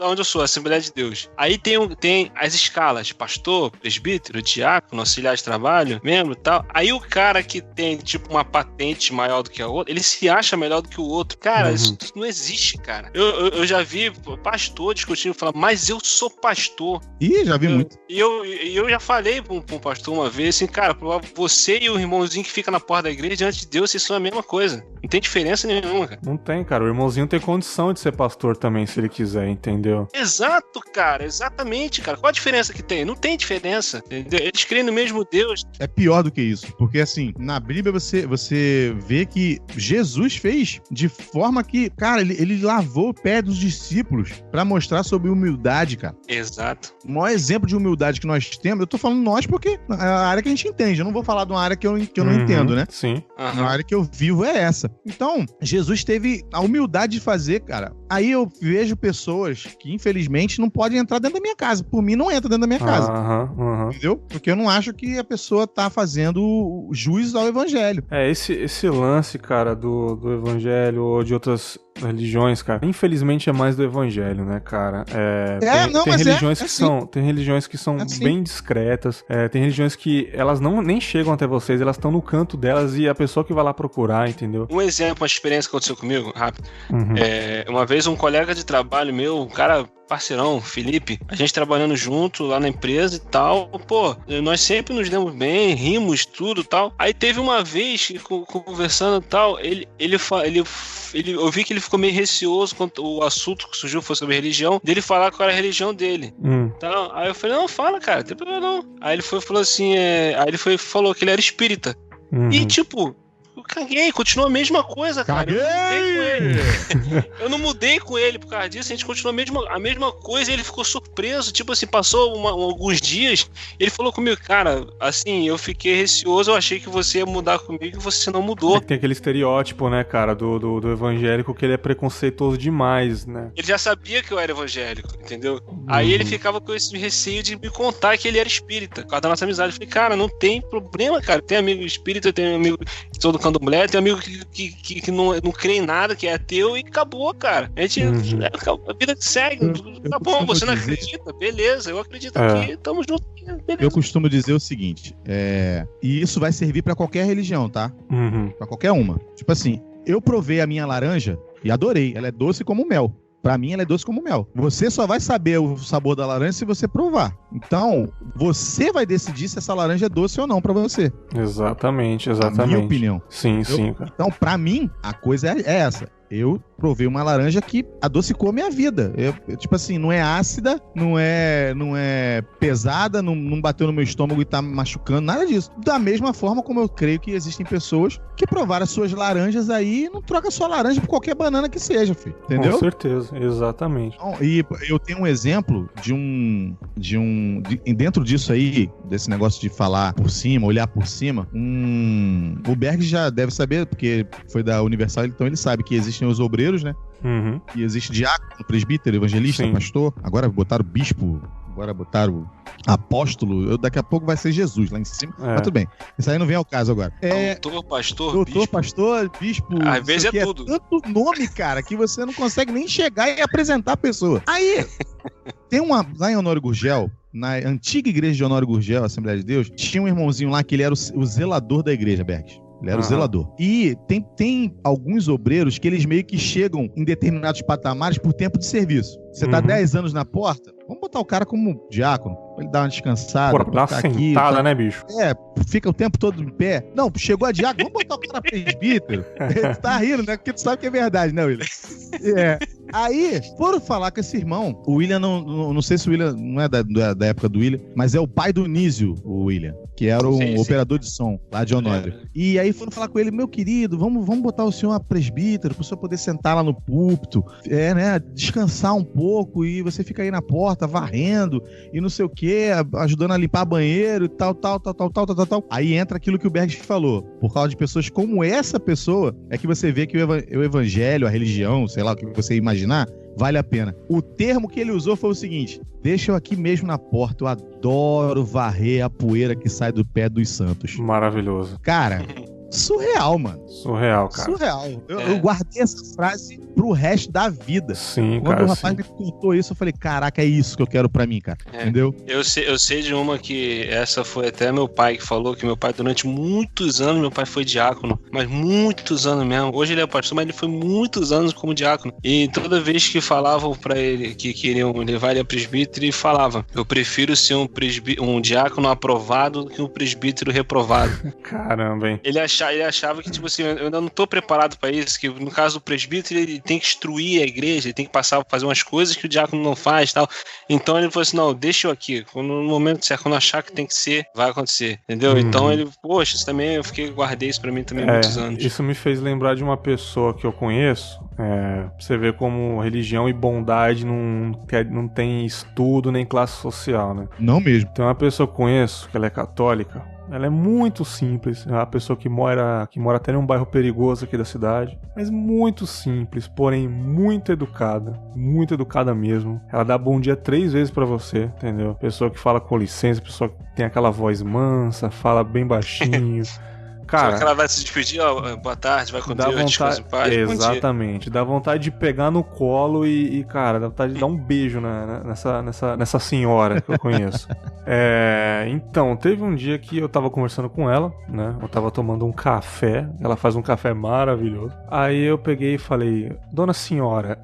C: onde eu sou, a Assembleia de Deus. Aí tem as escalas, pastor, presbítero, diácono, auxiliar de trabalho, membro e tal. Aí o cara que tem, tipo, uma patente maior do que a outra, ele se acha melhor do que o outro. Cara, isso não existe, cara. Eu já vi pastor discutindo, falando, mas eu sou pastor.
B: Ih, já vi muito.
C: E eu já falei pra um pastor uma vez, assim, cara, você e o irmãozinho que fica na porta da igreja, diante de Deus, vocês são a mesma coisa. Não tem diferença nenhuma, cara.
A: Não tem, cara. O irmãozinho Zezinho tem condição de ser pastor também, se ele quiser, entendeu?
C: Exato, cara, exatamente, cara. Qual a diferença que tem? Não tem diferença, entendeu? Eles creem no mesmo Deus.
B: É pior do que isso, porque assim, na Bíblia você vê que Jesus fez de forma que, cara, ele lavou o pé dos discípulos pra mostrar sobre humildade, cara.
C: Exato.
B: O maior exemplo de humildade que nós temos, eu tô falando nós porque é a área que a gente entende, eu não vou falar de uma área que eu não entendo, né?
A: Sim.
B: A área que eu vivo é essa. Então, Jesus teve a humildade de fazer, cara. Aí eu vejo pessoas que, infelizmente, não podem entrar dentro da minha casa. Por mim, não entra dentro da minha casa. Entendeu? Porque eu não acho que a pessoa tá fazendo jus ao evangelho.
A: Esse lance, cara, do evangelho ou de outras religiões, cara, infelizmente é mais do evangelho, né, cara? Tem religiões que são bem discretas, tem religiões que elas nem chegam até vocês, elas estão no canto delas e a pessoa que vai lá procurar, entendeu?
C: Um exemplo, uma experiência que aconteceu comigo, rápido. Uma vez um colega de trabalho meu, um cara parceirão, Felipe, a gente trabalhando junto lá na empresa e tal, pô, nós sempre nos demos bem, rimos, tudo e tal. Aí teve uma vez, conversando e tal, eu vi que ele ficou meio receoso quando o assunto que surgiu foi sobre religião, dele falar qual era a religião dele. Então, aí eu falei, não, fala, cara, não tem problema não. Aí ele falou assim, falou que ele era espírita. E tipo, eu caguei, continua a mesma coisa, cara. Eu não mudei com ele por causa disso, a gente continua a mesma coisa e ele ficou surpreso. Tipo assim, passou alguns dias, ele falou comigo, cara, assim, eu fiquei receoso, eu achei que você ia mudar comigo e você não mudou.
A: Tem aquele estereótipo, né, cara, do evangélico que ele é preconceituoso demais, né?
C: Ele já sabia que eu era evangélico, entendeu? Aí ele ficava com esse receio de me contar que ele era espírita, por causa da nossa amizade. Eu falei, cara, não tem problema, cara, tem amigo espírita, tem amigo todo candomblé, tem amigo que não crê em nada, que é ateu, e acabou, cara. A vida segue. Tá bom, você não acredita? Beleza, eu acredito aqui, tamo junto. Beleza.
B: Eu costumo dizer o seguinte, e isso vai servir pra qualquer religião, tá? Pra qualquer uma. Tipo assim, eu provei a minha laranja e adorei, ela é doce como mel. Pra mim, ela é doce como mel. Você só vai saber o sabor da laranja se você provar. Então, você vai decidir se essa laranja é doce ou não pra você.
A: Exatamente.
B: A minha opinião.
A: Sim, cara.
B: Então, pra mim, a coisa é essa. Eu provei uma laranja que adocicou a minha vida. Tipo assim, não é ácida, não é pesada, não bateu no meu estômago e tá me machucando, nada disso. Da mesma forma como eu creio que existem pessoas que provaram as suas laranjas aí e não troca a sua laranja por qualquer banana que seja, filho. Entendeu?
A: Com certeza, exatamente.
B: E eu tenho um exemplo dentro disso aí, desse negócio de falar por cima, olhar por cima, o Berg já deve saber, porque foi da Universal, então ele sabe que existem os obreiros, né? E existe diácono, presbítero, evangelista, pastor. Agora botaram bispo, agora botaram apóstolo. Daqui a pouco vai ser Jesus lá em cima. Mas tudo bem. Isso aí não vem ao caso agora.
C: Doutor,
B: pastor, bispo.
C: Às vezes é tudo.
B: É tanto nome, cara, que você não consegue nem chegar e apresentar a pessoa. Aí, tem lá em Honório Gurgel, na antiga igreja de Honório Gurgel, Assembleia de Deus, tinha um irmãozinho lá que ele era o zelador da igreja, Bergs. Ele era o zelador. E tem alguns obreiros que eles meio que chegam em determinados patamares por tempo de serviço. Você tá 10 anos na porta, vamos botar o cara como diácono, pra ele dar uma descansada.
A: Pô, dá uma sentada, tá, né, bicho?
B: Fica o tempo todo em pé. Não, chegou a diácono, vamos botar o cara presbítero. Tu tá rindo, né? Porque tu sabe que é verdade, né, William? Aí, foram falar com esse irmão. O William, não sei se o William não é da época do William, mas é o pai do Nísio, o William, que era um operador de som lá de Honório. E aí foram falar com ele, meu querido, vamos botar o senhor a presbítero, pro senhor poder sentar lá no púlpito, né, descansar um pouco, e você fica aí na porta varrendo, e não sei o que, ajudando a limpar banheiro e tal. Aí entra aquilo que o Berg falou. Por causa de pessoas como essa pessoa, é que você vê que o evangelho, a religião, sei lá, o que você imaginar, vale a pena. O termo que ele usou foi o seguinte: deixa eu aqui mesmo na porta, eu adoro varrer a poeira que sai do pé dos santos.
A: Maravilhoso.
B: Cara, surreal, mano.
A: Surreal, cara.
B: Surreal. Eu guardei essa frase pro resto da vida.
A: Sim,
B: Quando
A: cara,
B: o rapaz me contou isso, eu falei, caraca, é isso que eu quero pra mim, cara. Entendeu?
C: Eu sei de uma que essa foi até meu pai que falou, que meu pai durante muitos anos, meu pai foi diácono, mas muitos anos mesmo. Hoje ele é pastor, mas ele foi muitos anos como diácono. E toda vez que falavam pra ele que queriam levar ele a presbítero, ele falava, eu prefiro ser um diácono aprovado do que um presbítero reprovado.
A: Caramba, hein?
C: Ele achava ele achava que, tipo assim, eu ainda não tô preparado pra isso, que no caso do presbítero, ele tem que instruir a igreja, ele tem que fazer umas coisas que o diácono não faz e tal. Então ele falou assim, não, deixa eu aqui, no momento certo, quando eu achar que tem que ser, vai acontecer, entendeu? Então ele, poxa, isso também, guardei isso pra mim também há muitos anos.
A: Isso me fez lembrar de uma pessoa que eu conheço, pra você ver como religião e bondade não tem estudo nem classe social, né?
B: Não mesmo.
A: Tem uma pessoa que eu conheço, que ela é católica, ela é muito simples, é uma pessoa que mora até num bairro perigoso aqui da cidade, mas muito simples, porém muito educada mesmo. Ela dá bom dia 3 vezes pra você, entendeu? Pessoa que fala com licença, pessoa que tem aquela voz mansa, fala bem baixinho. Cara,
C: só que ela vai se despedir, ó, boa tarde, vai com Deus, descansa em paz.
A: Exatamente, dá vontade de pegar no colo e cara, dá vontade de dar um beijo nessa senhora que eu conheço. Então, teve um dia que eu tava conversando com ela, né? Eu tava tomando um café, ela faz um café maravilhoso. Aí eu peguei e falei, dona senhora,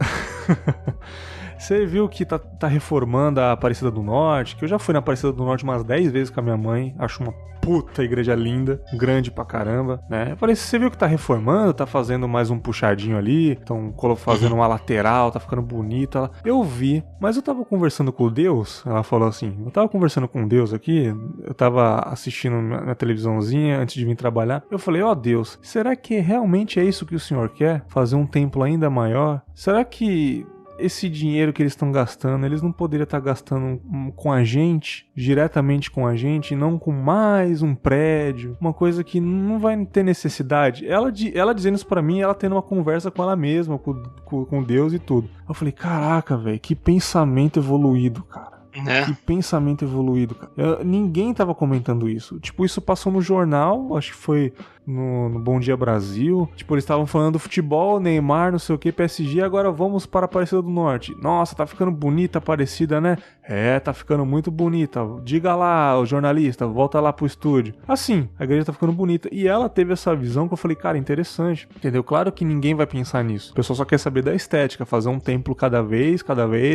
A: você viu que tá reformando a Aparecida do Norte? Que eu já fui na Aparecida do Norte umas 10 vezes com a minha mãe. Acho uma puta igreja linda, grande pra caramba, né? Eu falei, você viu que tá reformando, tá fazendo mais um puxadinho ali, estão fazendo uma lateral, tá ficando bonita. Eu vi, mas eu tava conversando com Deus, ela falou assim, eu tava conversando com Deus aqui, eu tava assistindo na televisãozinha antes de vir trabalhar, eu falei, ó Deus, será que realmente é isso que o Senhor quer? Fazer um templo ainda maior? Será que esse dinheiro que eles estão gastando, eles não poderiam estar gastando com a gente, diretamente com a gente, e não com mais um prédio, uma coisa que não vai ter necessidade. Ela dizendo isso pra mim, ela tendo uma conversa com ela mesma, com Deus e tudo. Eu falei, caraca, velho, que pensamento evoluído, cara. Que pensamento evoluído, cara. Ninguém tava comentando isso. Tipo, isso passou no jornal, acho que foi no Bom Dia Brasil. Tipo, eles estavam falando do futebol, Neymar, não sei o que, PSG, agora vamos para a Aparecida do Norte. Nossa, tá ficando bonita a Aparecida, né? Tá ficando muito bonita. Diga lá, o jornalista, volta lá pro estúdio. Assim, a igreja tá ficando bonita. E ela teve essa visão que eu falei, cara, interessante. Entendeu? Claro que ninguém vai pensar nisso. O pessoal só quer saber da estética, fazer um templo cada vez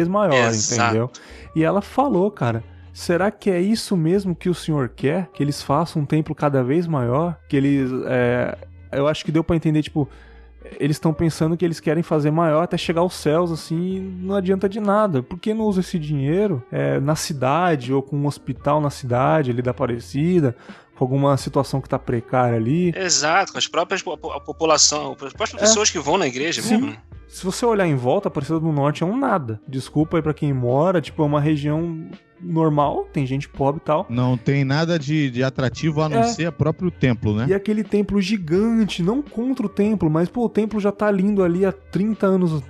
A: maior, entendeu? E ela falou, cara, será que é isso mesmo que o Senhor quer? Que eles façam um templo cada vez maior? Que eles... eu acho que deu pra entender, tipo... Eles estão pensando que eles querem fazer maior até chegar aos céus, assim, não adianta de nada. Por que não usa esse dinheiro na cidade, ou com um hospital na cidade, ali da Aparecida, com alguma situação que tá precária ali?
C: Exato, com as próprias população, com as próprias pessoas que vão na igreja mesmo, né?
A: Se você olhar em volta, a Aparecida do Norte é um nada. Desculpa aí pra quem mora, tipo, é uma região normal, tem gente pobre e tal.
B: Não tem nada de atrativo a não ser o próprio templo, né?
A: E aquele templo gigante, não contra o templo, mas, pô, o templo já tá lindo ali há 30 anos.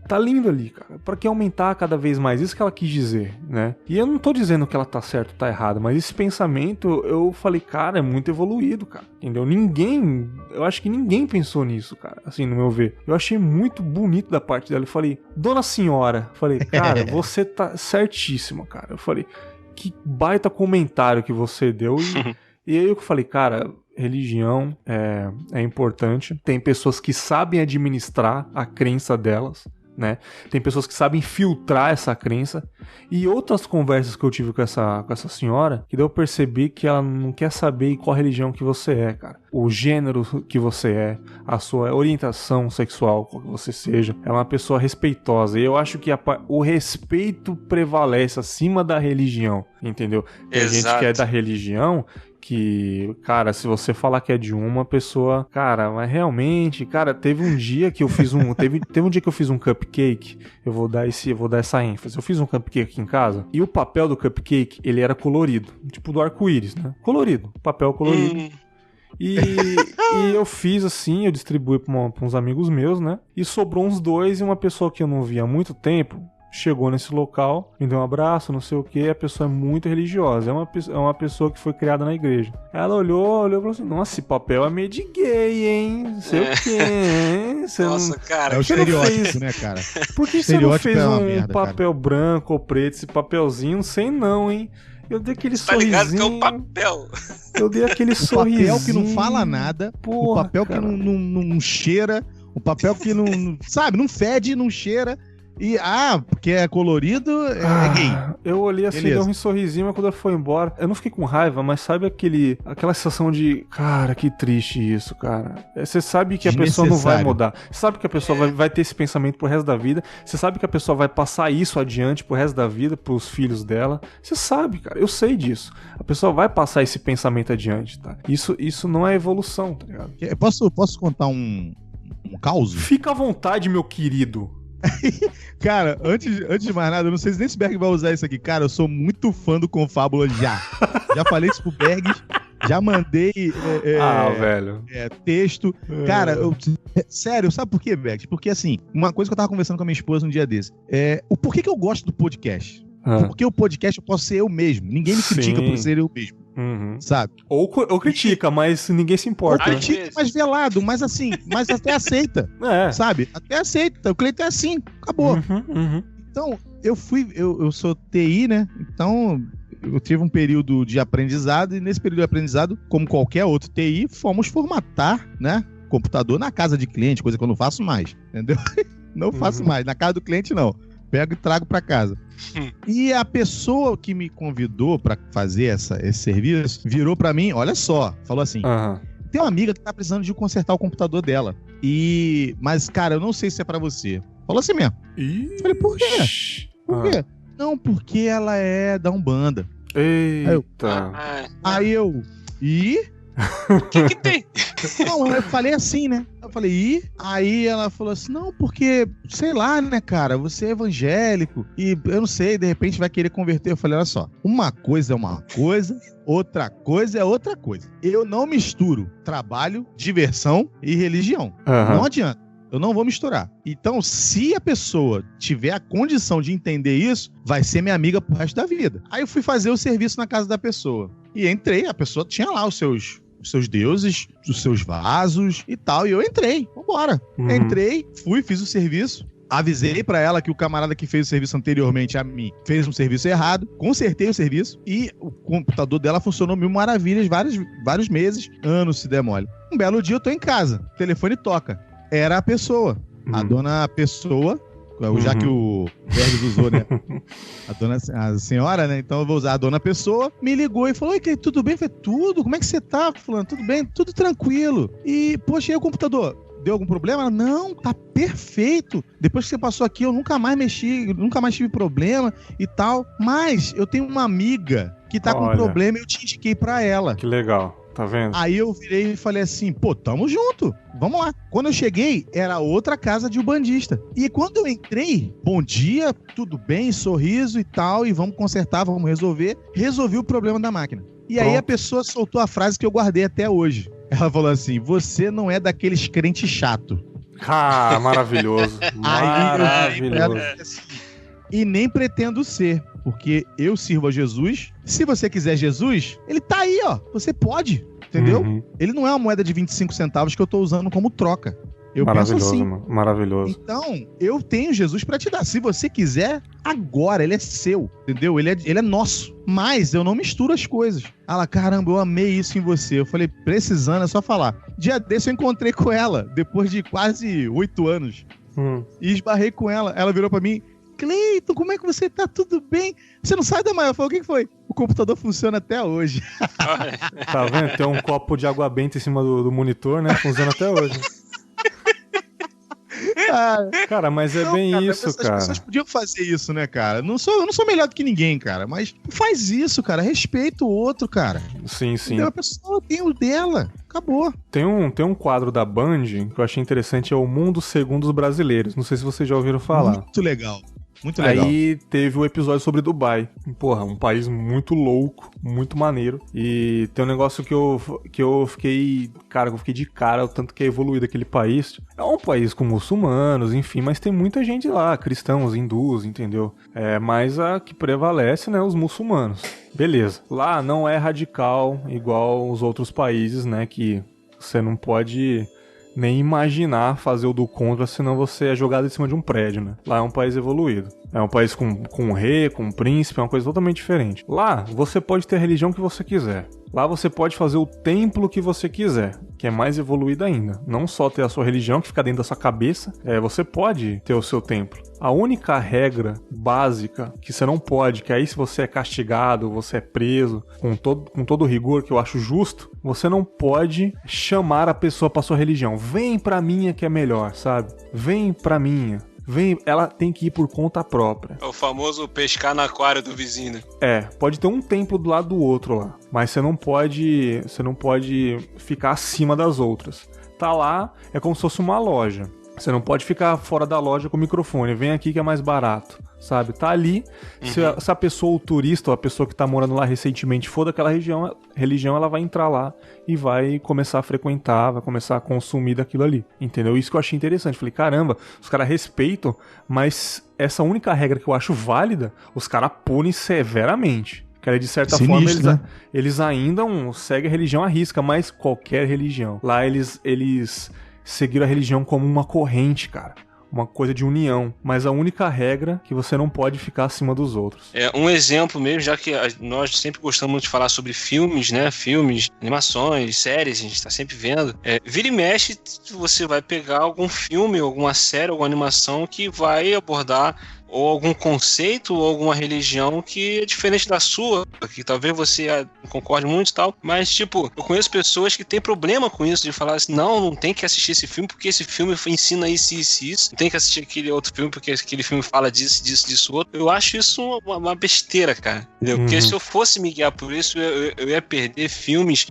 A: Tá lindo ali, cara. Pra que aumentar cada vez mais? Isso que ela quis dizer, né? E eu não tô dizendo que ela tá certa ou tá errada, mas esse pensamento, eu falei, cara, é muito evoluído, cara. Entendeu? Eu acho que ninguém pensou nisso, cara, assim, no meu ver. Eu achei muito bonito da parte dela. Eu falei, dona senhora, falei, cara, você tá certíssima, cara. Eu falei, que baita comentário que você deu. E aí eu falei, cara, religião é importante. Tem pessoas que sabem administrar a crença delas, né? Tem pessoas que sabem filtrar essa crença. E outras conversas que eu tive com essa senhora, que deu eu perceber que ela não quer saber qual religião que você é, cara. O gênero que você é, a sua orientação sexual, qual que você seja. Ela é uma pessoa respeitosa. E eu acho que o respeito prevalece acima da religião, entendeu? Tem gente que é da religião que, cara, se você falar que é de uma pessoa, cara, mas realmente, cara, teve um dia que eu fiz teve um dia que eu fiz um cupcake, eu vou dar essa ênfase. Eu fiz um cupcake aqui em casa e o papel do cupcake, ele era colorido, tipo do arco-íris, né? Colorido, papel colorido. E eu fiz assim, eu distribuí pra uns amigos meus, né? E sobrou uns 2 e uma pessoa que eu não via há muito tempo chegou nesse local, me deu um abraço, não sei o que. A pessoa é muito religiosa, é uma pessoa que foi criada na igreja. Ela olhou e falou assim, nossa, esse papel é meio de gay, hein? Não sei o que, hein?
C: Nossa, cara.
B: É o estereótipo, né, cara?
A: Por que você não fez um papel branco ou preto, esse papelzinho? Não sei não, hein? Eu dei aquele sorrisinho.
C: Tá ligado que é um papel.
A: Eu dei aquele sorrisinho.
B: O papel que não fala nada, o papel que não cheira, o papel que não, sabe, não fede, não cheira. E, porque é colorido, é gay.
A: Eu olhei assim,
B: Beleza.
A: deu um sorrisinho, mas quando ela foi embora, eu não fiquei com raiva, mas sabe aquela sensação de, cara, que triste isso, cara. Você sabe que a pessoa não vai mudar. Você sabe que a pessoa vai ter esse pensamento pro resto da vida. Você sabe que a pessoa vai passar isso adiante pro resto da vida, pros filhos dela. Você sabe, cara, eu sei disso. A pessoa vai passar esse pensamento adiante, tá? Isso não é evolução, tá ligado?
B: Posso contar um caos?
A: Fica à vontade, meu querido.
B: Cara, antes de mais nada, eu não sei se nem se o Berg vai usar isso aqui. Cara, eu sou muito fã do Confábula já. Já falei isso pro Berg, já mandei
A: velho.
B: Texto. Cara, sério, sabe por quê, Berg? Porque assim, uma coisa que eu tava conversando com a minha esposa um dia desse. O porquê que eu gosto do podcast? Porque o podcast eu posso ser eu mesmo. Ninguém me critica por ser eu mesmo. Sabe?
A: Ou critica, mas ninguém se importa.
B: Ou critica, mas velado, mas assim, mas até aceita. Sabe? Até aceita. O Cleiton é assim, acabou. Então, eu sou TI, né? Então, eu tive um período de aprendizado, e nesse período de aprendizado, como qualquer outro TI, fomos formatar, né? Computador na casa de cliente, coisa que eu não faço mais, entendeu? Não faço mais. Na casa do cliente, não. Pego e trago pra casa. E a pessoa que me convidou pra fazer esse serviço virou pra mim, olha só, falou assim: tem uma amiga que tá precisando de consertar o computador dela. Mas, cara, eu não sei se é pra você. Falou assim mesmo. Falei, por quê? Por quê? Não, porque ela é da Umbanda.
A: Eita.
B: Aí eu.
C: O que tem?
B: Não, eu falei assim, né? Eu falei, Aí ela falou assim, não, porque, sei lá, né, cara, você é evangélico e eu não sei, de repente vai querer converter. Eu falei, olha só, uma coisa é uma coisa, outra coisa é outra coisa. Eu não misturo trabalho, diversão e religião. Não adianta. Eu não vou misturar. Então, se a pessoa tiver a condição de entender isso, vai ser minha amiga pro resto da vida. Aí eu fui fazer o serviço na casa da pessoa. E entrei, a pessoa tinha lá os seus deuses, os seus vasos e tal. E eu entrei, vambora. Entrei, fiz o serviço. Avisei pra ela que o camarada que fez o serviço anteriormente a mim fez um serviço errado. Consertei o serviço e o computador dela funcionou mil maravilhas, vários meses, anos se der mole. Um belo dia eu tô em casa, o telefone toca. Era a pessoa, a dona Pessoa, já que o Bergs usou, né? A senhora, né? Então eu vou usar a dona Pessoa. Me ligou e falou: oi, tudo bem? Eu falei, tudo? Como é que você tá? Falando, tudo bem? Tudo tranquilo. E, poxa, e aí o computador? Deu algum problema? Ela, não, tá perfeito. Depois que você passou aqui, eu nunca mais mexi, nunca mais tive problema e tal. Mas eu tenho uma amiga que tá com problema e eu te indiquei pra ela.
A: Que legal. Tá vendo?
B: Aí eu virei e falei assim, pô, tamo junto, vamos lá. Quando eu cheguei, era outra casa de umbandista. E quando eu entrei, bom dia, tudo bem, sorriso e tal, e vamos consertar, vamos resolver. Resolvi o problema da máquina. E aí a pessoa soltou a frase que eu guardei até hoje. Ela falou assim, você não é daqueles crentes chato.
A: Maravilhoso. Maravilhoso.
B: E nem pretendo ser, porque eu sirvo a Jesus. Se você quiser Jesus, ele tá aí, ó. Você pode, entendeu? Ele não é uma moeda de 25 centavos que eu tô usando como troca. Eu penso assim.
A: Mano. Maravilhoso.
B: Então, eu tenho Jesus pra te dar. Se você quiser, agora, ele é seu, entendeu? Ele é nosso. Mas eu não misturo as coisas. Ela, caramba, eu amei isso em você. Eu falei, precisando, é só falar. Dia desse eu encontrei com ela, depois de quase 8 anos. E esbarrei com ela. Ela virou pra mim, Cleiton, como é que você tá? Tudo bem? Você não sai da manhã? Eu falei, o que foi? O computador funciona até hoje.
A: Tá vendo? Tem um copo de água benta em cima do monitor, né? Funciona até hoje. Cara, mas é isso, cara. As pessoas podiam fazer isso, né, cara? Eu não sou melhor do que ninguém, cara. Mas faz isso, cara. Respeita o outro, cara. Sim. Entendeu? A pessoa tem o dela. Acabou. Tem um quadro da Band que eu achei interessante, é o Mundo Segundo os Brasileiros. Não sei se vocês já ouviram falar.
B: Muito legal. Muito legal.
A: Aí teve o episódio sobre Dubai. Porra, um país muito louco, muito maneiro. E tem um negócio que eu fiquei... Cara, eu fiquei de cara, o tanto que é evoluído aquele país. É um país com muçulmanos, enfim, mas tem muita gente lá, cristãos, hindus, entendeu? Mas a que prevalece, né, os muçulmanos. Beleza. Lá não é radical igual os outros países, né, que você não pode nem imaginar fazer o do contra, senão você é jogado em cima de um prédio, né? Lá é um país evoluído. É um país com um rei, com um príncipe, é uma coisa totalmente diferente. Lá, você pode ter a religião que você quiser. Lá você pode fazer o templo que você quiser, que é mais evoluído ainda. Não só ter a sua religião que fica dentro da sua cabeça, você pode ter o seu templo. A única regra básica que você não pode, que aí se você é castigado, você é preso, com todo o rigor que eu acho justo, você não pode chamar a pessoa pra sua religião. Vem pra minha que é melhor, sabe? Vem pra minha. Ela tem que ir por conta própria.
C: É o famoso pescar no aquário do vizinho.
A: Pode ter um templo do lado do outro lá, mas você não pode ficar acima das outras. Tá lá, é como se fosse uma loja. Você não pode ficar fora da loja com o microfone. Vem aqui que é mais barato, sabe? Tá ali. Se a pessoa, o turista ou a pessoa que tá morando lá recentemente for daquela religião, ela vai entrar lá e vai começar a frequentar, vai começar a consumir daquilo ali. Entendeu? Isso que eu achei interessante. Falei, caramba, os caras respeitam, mas essa única regra que eu acho válida, os caras punem severamente. Que de certa forma eles ainda seguem a religião à risca, mas qualquer religião. Lá eles seguiram a religião como uma corrente, cara. Uma coisa de união. Mas a única regra é que você não pode ficar acima dos outros.
C: Um exemplo mesmo, já que nós sempre gostamos de falar sobre filmes, né? Filmes, animações, séries, a gente tá sempre vendo. Vira e mexe, você vai pegar algum filme, alguma série, alguma animação que vai abordar ou algum conceito ou alguma religião que é diferente da sua, que talvez você concorde muito e tal, mas tipo, eu conheço pessoas que têm problema com isso, de falar assim, não tem que assistir esse filme porque esse filme ensina isso, não tem que assistir aquele outro filme porque aquele filme fala disso, outro. Eu acho isso uma besteira, cara, entendeu? Porque se eu fosse me guiar por isso, eu ia perder filmes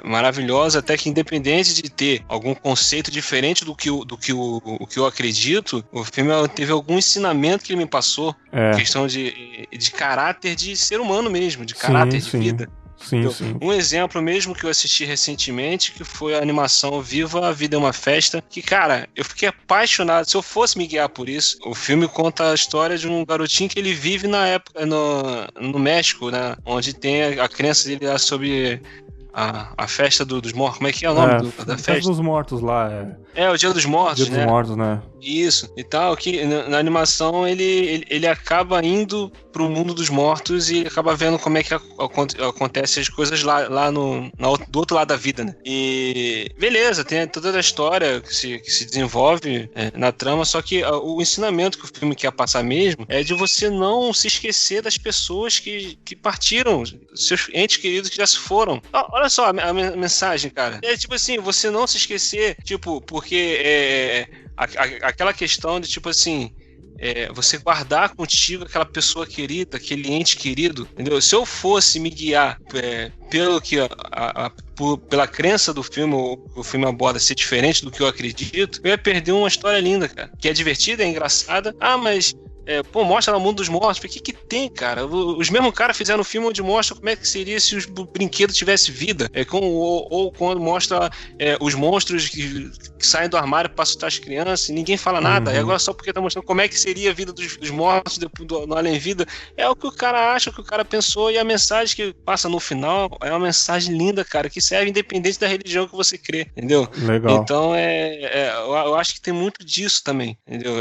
C: maravilhosos, até que independente de ter algum conceito diferente do que eu acredito, o filme teve algum ensinamento que ele me passou, questão de caráter de ser humano mesmo, de caráter de vida.
A: Sim.
C: Um exemplo mesmo que eu assisti recentemente, que foi a animação Viva, a Vida é uma Festa, que, cara, eu fiquei apaixonado. Se eu fosse me guiar por isso, o filme conta a história de um garotinho que ele vive na época no México, né, onde tem a crença dele lá sobre a festa dos mortos. Como é que é o nome da festa?
A: Festa dos mortos lá.
C: O Dia dos Mortos,
A: Dia dos Mortos, né?
C: Isso. E tal, que na animação ele acaba indo pro mundo dos mortos e acaba vendo como é que acontece as coisas lá do outro lado da vida, né? E beleza, tem toda a história que se desenvolve na trama, só que o ensinamento que o filme quer passar mesmo é de você não se esquecer das pessoas que partiram, seus entes queridos que já se foram. Olha só a mensagem, cara. É tipo assim, você não se esquecer, tipo, porque aquela questão de tipo assim, você guardar contigo aquela pessoa querida, aquele ente querido, entendeu? Se eu fosse me guiar pela crença do filme, o filme aborda ser diferente do que eu acredito, eu ia perder uma história linda, cara, que é divertida, é engraçada. Mas mostra lá o mundo dos mortos. O que tem, cara? Os mesmos caras fizeram um filme onde mostra como é que seria se os brinquedos tivessem vida. Ou quando mostra os monstros que saem do armário para assustar as crianças e ninguém fala nada. E agora só porque tá mostrando como é que seria a vida dos mortos no além-vida. É o que o cara acha, o que o cara pensou, e a mensagem que passa no final é uma mensagem linda, cara, que serve independente da religião que você crê, entendeu?
A: Legal.
C: Então, eu acho que tem muito disso também, entendeu?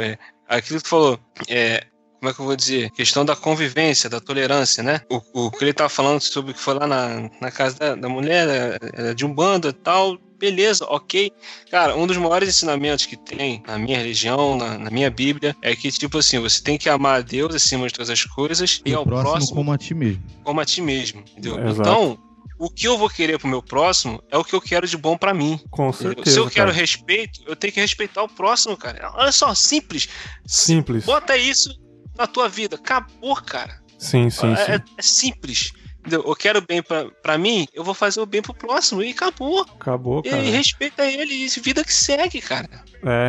C: Aquilo que tu falou, como é que eu vou dizer? Questão da convivência, da tolerância, né? O que ele tava falando sobre o que foi lá na casa da mulher, de Umbanda e tal, beleza, ok. Cara, um dos maiores ensinamentos que tem na minha religião, na minha Bíblia, é que, tipo assim, você tem que amar a Deus acima de todas as coisas e ao próximo
B: como a ti mesmo.
C: Como a ti mesmo, entendeu?
A: Exato.
C: Então, o que eu vou querer pro meu próximo é o que eu quero de bom pra mim.
A: Com certeza.
C: Se eu quero
A: cara.
C: respeito, eu tenho que respeitar o próximo, cara. Olha só, simples.
A: Simples.
C: Bota isso na tua vida. Acabou, cara.
A: Sim.
C: É simples. Entendeu? Eu quero bem pra mim, eu vou fazer o bem pro próximo. E acabou.
A: Acabou, cara.
C: E respeita ele. E vida que segue, cara.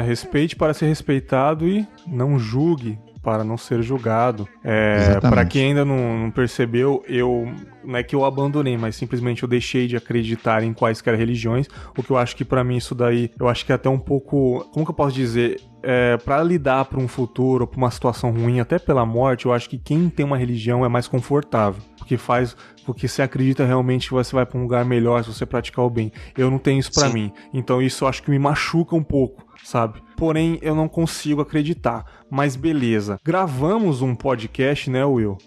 A: Respeite para ser respeitado e não julgue para não ser julgado. Para quem ainda não percebeu, não é que eu abandonei, mas simplesmente eu deixei de acreditar em quaisquer religiões, o que eu acho que pra mim isso daí, eu acho que é até um pouco, como que eu posso dizer, pra lidar pra um futuro, pra uma situação ruim, até pela morte, eu acho que quem tem uma religião é mais confortável, porque você acredita realmente que você vai pra um lugar melhor se você praticar o bem. Eu não tenho isso pra mim, então isso eu acho que me machuca um pouco, sabe? Porém, eu não consigo acreditar. Mas beleza. Gravamos um podcast, né, Will?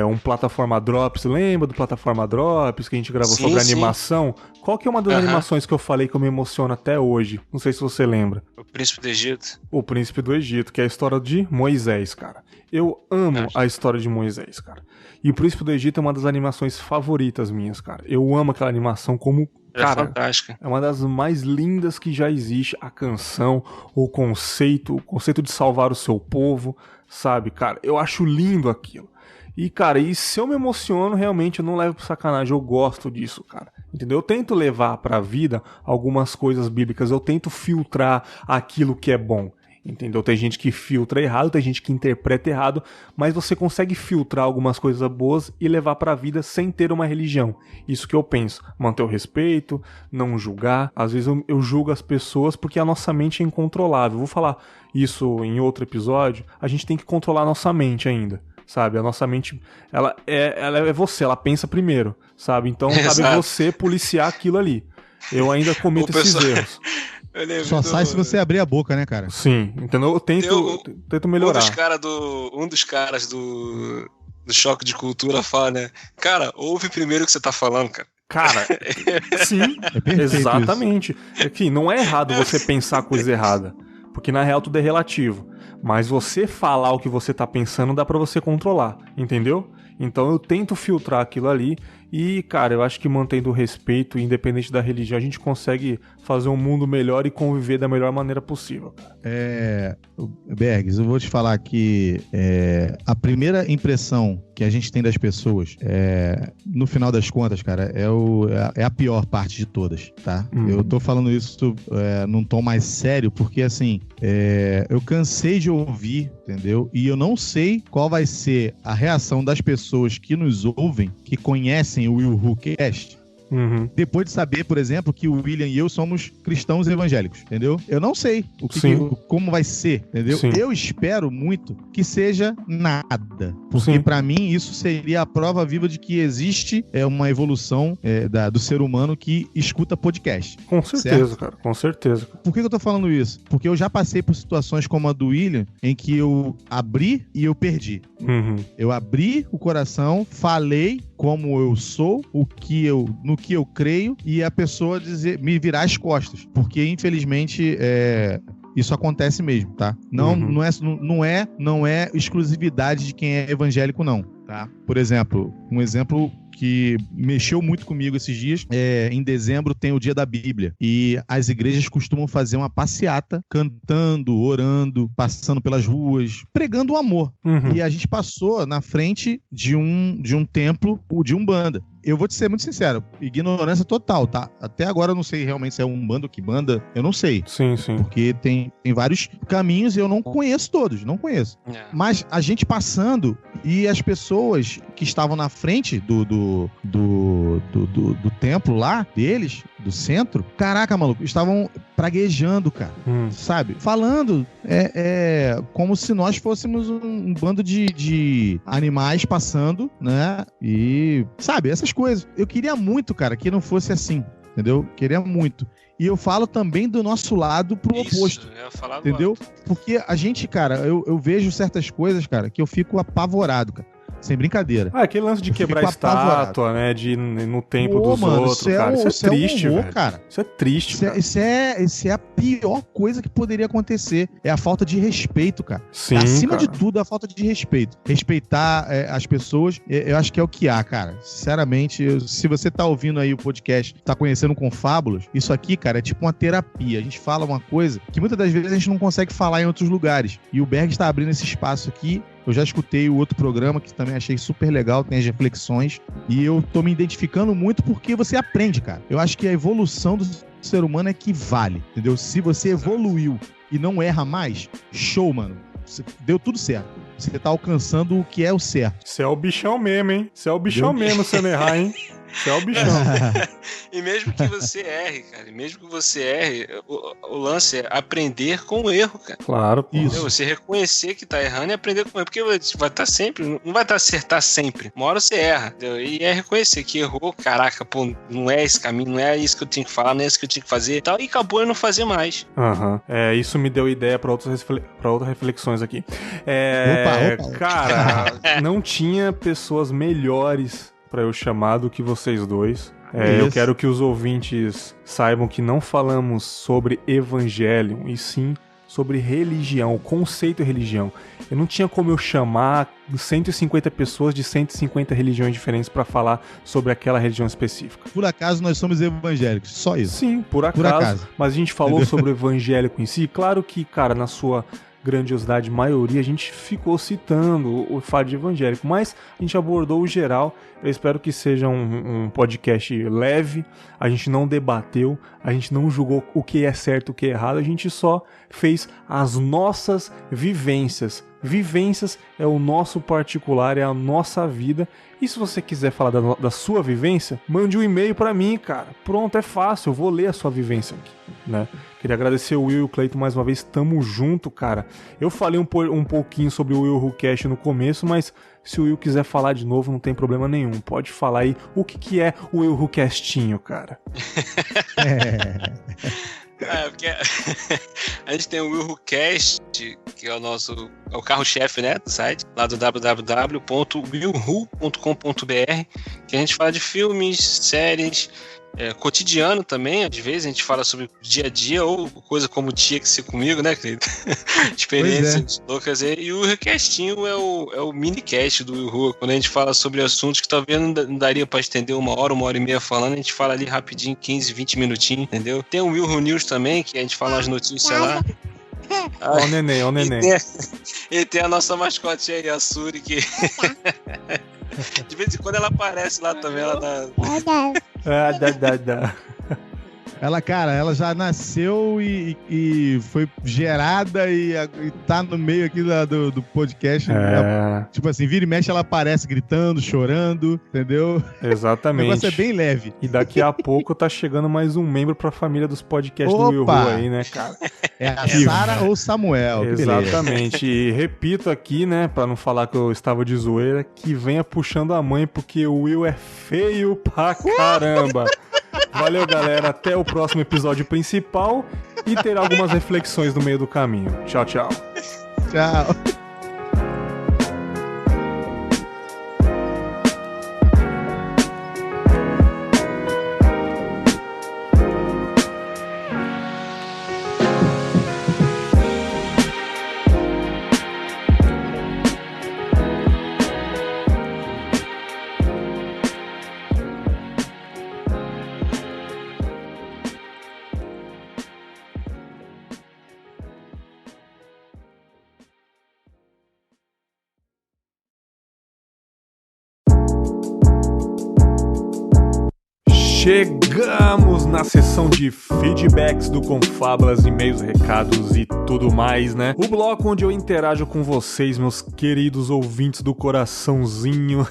A: Um Plataforma Drops. Lembra do Plataforma plataforma Drops, que a gente gravou
C: Sim,
A: sobre
C: sim.
A: animação. Qual que é uma das animações que eu falei que eu me emociono até hoje? Não sei se você lembra.
C: O Príncipe do Egito.
A: O Príncipe do Egito, que é a história de Moisés, cara. Eu amo a história de Moisés, cara. E o Príncipe do Egito é uma das animações favoritas minhas, cara. Eu amo aquela animação como...
C: É
A: Cara,
C: fantástica.
A: é uma das mais lindas que já existe. A canção, o conceito de salvar o seu povo, sabe, cara? Eu acho lindo aquilo. E, cara, e se eu me emociono, realmente eu não levo pro sacanagem. Eu gosto disso, cara. Entendeu? Eu tento levar pra vida algumas coisas bíblicas. Eu tento filtrar aquilo que é bom. Entendeu? Tem gente que filtra errado, tem gente que interpreta errado, mas você consegue filtrar algumas coisas boas e levar pra vida sem ter uma religião. Isso que eu penso. Manter o respeito, não julgar. Às vezes eu julgo as pessoas porque a nossa mente é incontrolável. Vou falar isso em outro episódio. A gente tem que controlar a nossa mente ainda. Sabe, a nossa mente, ela é você, ela pensa primeiro, sabe? Então cabe você policiar aquilo ali. Eu ainda cometo esses erros.
B: Só sai se você abrir a boca, né, cara?
A: Sim, entendeu? Eu tento melhorar.
C: Um dos caras do Choque de Cultura fala, né? Cara, ouve primeiro o que você tá falando, cara.
A: Cara, sim, exatamente. É que não é errado você pensar coisa errada, porque na real tudo é relativo. Mas você falar o que você tá pensando dá pra você controlar, entendeu? Então eu tento filtrar aquilo ali e, cara, eu acho que mantendo o respeito, independente da religião, a gente consegue fazer um mundo melhor e conviver da melhor maneira possível, cara.
B: Bergs, eu vou te falar que a primeira impressão que a gente tem das pessoas, no final das contas, cara, é a pior parte de todas, tá? Eu tô falando isso num tom mais sério, porque, assim, eu cansei de ouvir, entendeu? E eu não sei qual vai ser a reação das pessoas que nos ouvem, que conhecem o Will Who Cast, depois de saber, por exemplo, que o William e eu somos cristãos evangélicos, entendeu? Eu não sei como vai ser, entendeu?
A: Sim.
B: Eu espero muito que seja nada, porque pra mim isso seria a prova viva de que existe uma evolução do ser humano que escuta podcast.
A: Com certeza, certo? Cara, com certeza.
B: Por que eu tô falando isso? Porque eu já passei por situações como a do William, em que eu abri e eu perdi. Eu abri o coração, falei como eu sou, no que eu creio, e a pessoa me virar as costas. Porque, infelizmente, isso acontece mesmo, tá? Não é exclusividade de quem é evangélico, não, tá? Por exemplo, um exemplo que mexeu muito comigo esses dias. Em dezembro tem o Dia da Bíblia. E as igrejas costumam fazer uma passeata, cantando, orando, passando pelas ruas, pregando o amor. E a gente passou na frente de um templo de Umbanda. Eu vou te ser muito sincero, ignorância total, tá? Até agora eu não sei realmente se é Umbanda ou Quimbanda, eu não sei.
A: Sim.
B: Porque tem vários caminhos e eu não conheço todos, não conheço. Mas a gente passando e as pessoas que estavam na frente do templo lá, deles, do centro, caraca, maluco, estavam praguejando, cara, sabe? Falando como se nós fôssemos um bando de animais passando, né? E, sabe, essas coisas. Eu queria muito, cara, que não fosse assim, entendeu? Queria muito. E eu falo também do nosso lado pro oposto, entendeu? Porque a gente, cara, eu vejo certas coisas, cara, que eu fico apavorado, cara. Sem brincadeira.
A: Aquele lance de quebrar estátua, né? De ir no templo dos outros, cara. Isso é triste,
B: horror,
A: velho.
B: Cara.
A: Isso é triste, cara.
B: Isso é a pior coisa que poderia acontecer. É a falta de respeito, cara.
A: Sim,
B: acima
A: cara.
B: de tudo, a falta de respeito. Respeitar as pessoas, eu acho que é o que há, cara. Sinceramente, se você tá ouvindo aí o podcast, tá conhecendo Confábulos, isso aqui, cara, é tipo uma terapia. A gente fala uma coisa que muitas das vezes a gente não consegue falar em outros lugares. E o Berg está abrindo esse espaço aqui. Eu já escutei o outro programa que também achei super legal, tem as reflexões, e eu tô me identificando muito porque você aprende, cara. Eu acho que a evolução do ser humano é que vale, entendeu? Se você evoluiu e não erra mais, show, mano. Deu tudo certo. Você tá alcançando o que é o certo.
A: Você é o bichão mesmo, hein? Você é o bichão mesmo sem errar, hein? Você é o bichão.
C: E mesmo que você erre, cara, o lance é aprender com o erro, cara.
A: Claro, pô.
C: Isso. Você reconhecer que tá errando e aprender com o erro. Porque vai estar sempre, não vai estar acertar sempre. Uma hora você erra, entendeu? E é reconhecer que errou, caraca, pô, não é esse caminho, não é isso que eu tinha que falar, não é isso que eu tinha que fazer e tal. E acabou eu não fazer mais.
A: Isso me deu ideia pra outras reflexões aqui.
B: Opa.
A: Cara, não tinha pessoas melhores pra eu chamar do que vocês dois. Eu quero que os ouvintes saibam que não falamos sobre Evangelion, e sim sobre religião, o conceito religião. Eu não tinha como eu chamar 150 pessoas de 150 religiões diferentes pra falar sobre aquela religião específica.
B: Por acaso nós somos evangélicos, só isso.
A: Sim, por acaso. Mas a gente falou sobre o evangélico em si. Claro que, cara, na sua grandiosidade maioria, a gente ficou citando o fato de evangélico, mas a gente abordou o geral. Eu espero que seja um podcast leve, a gente não debateu, a gente não julgou o que é certo e o que é errado, a gente só fez as nossas vivências. Vivências é o nosso particular, é a nossa vida. E se você quiser falar da sua vivência, mande um e-mail pra mim, cara. Pronto, é fácil, eu vou ler a sua vivência aqui, né? Queria agradecer o Will e o Cleiton mais uma vez, tamo junto, cara. Eu falei um pouquinho sobre o Will Who Cast no começo, mas se o Will quiser falar de novo, não tem problema nenhum. Pode falar aí o que é o Will Who Castinho, cara.
C: Porque a gente tem o Will Who Cast, que é o carro-chefe, né, do site, lá do www.willwho.com.br, que a gente fala de filmes, séries, cotidiano também. Às vezes a gente fala sobre dia a dia ou coisa como tinha que ser comigo, né, querido? Experiências loucas. E o recastinho é o minicast do Will Who, quando a gente fala sobre assuntos que talvez não daria pra estender uma hora e meia falando, a gente fala ali rapidinho, 15, 20 minutinhos, entendeu? Tem o Will Who News também, que a gente fala as notícias lá.
A: Ó o neném, ó o neném.
C: E tem a nossa mascote aí, a Suri, que de vez em quando ela aparece lá também, ela dá...
B: Ela, cara, ela já nasceu e foi gerada e tá no meio aqui do podcast. Tipo assim, vira e mexe, ela aparece gritando, chorando, entendeu?
A: Exatamente.
B: O negócio é bem leve.
A: E daqui a pouco tá chegando mais um membro pra família dos podcasts do Will Who aí, né, cara?
B: É a Sara ou Samuel.
A: Exatamente. E repito aqui, né, pra não falar que eu estava de zoeira, que venha puxando a mãe, porque o Will é feio pra caramba. Valeu, galera. Até o próximo episódio principal e terá algumas reflexões no meio do caminho. Tchau, tchau.
B: Tchau.
A: Chegamos na sessão de feedbacks do Confábulas, e-mails, recados e tudo mais, né? O bloco onde eu interajo com vocês, meus queridos ouvintes do coraçãozinho.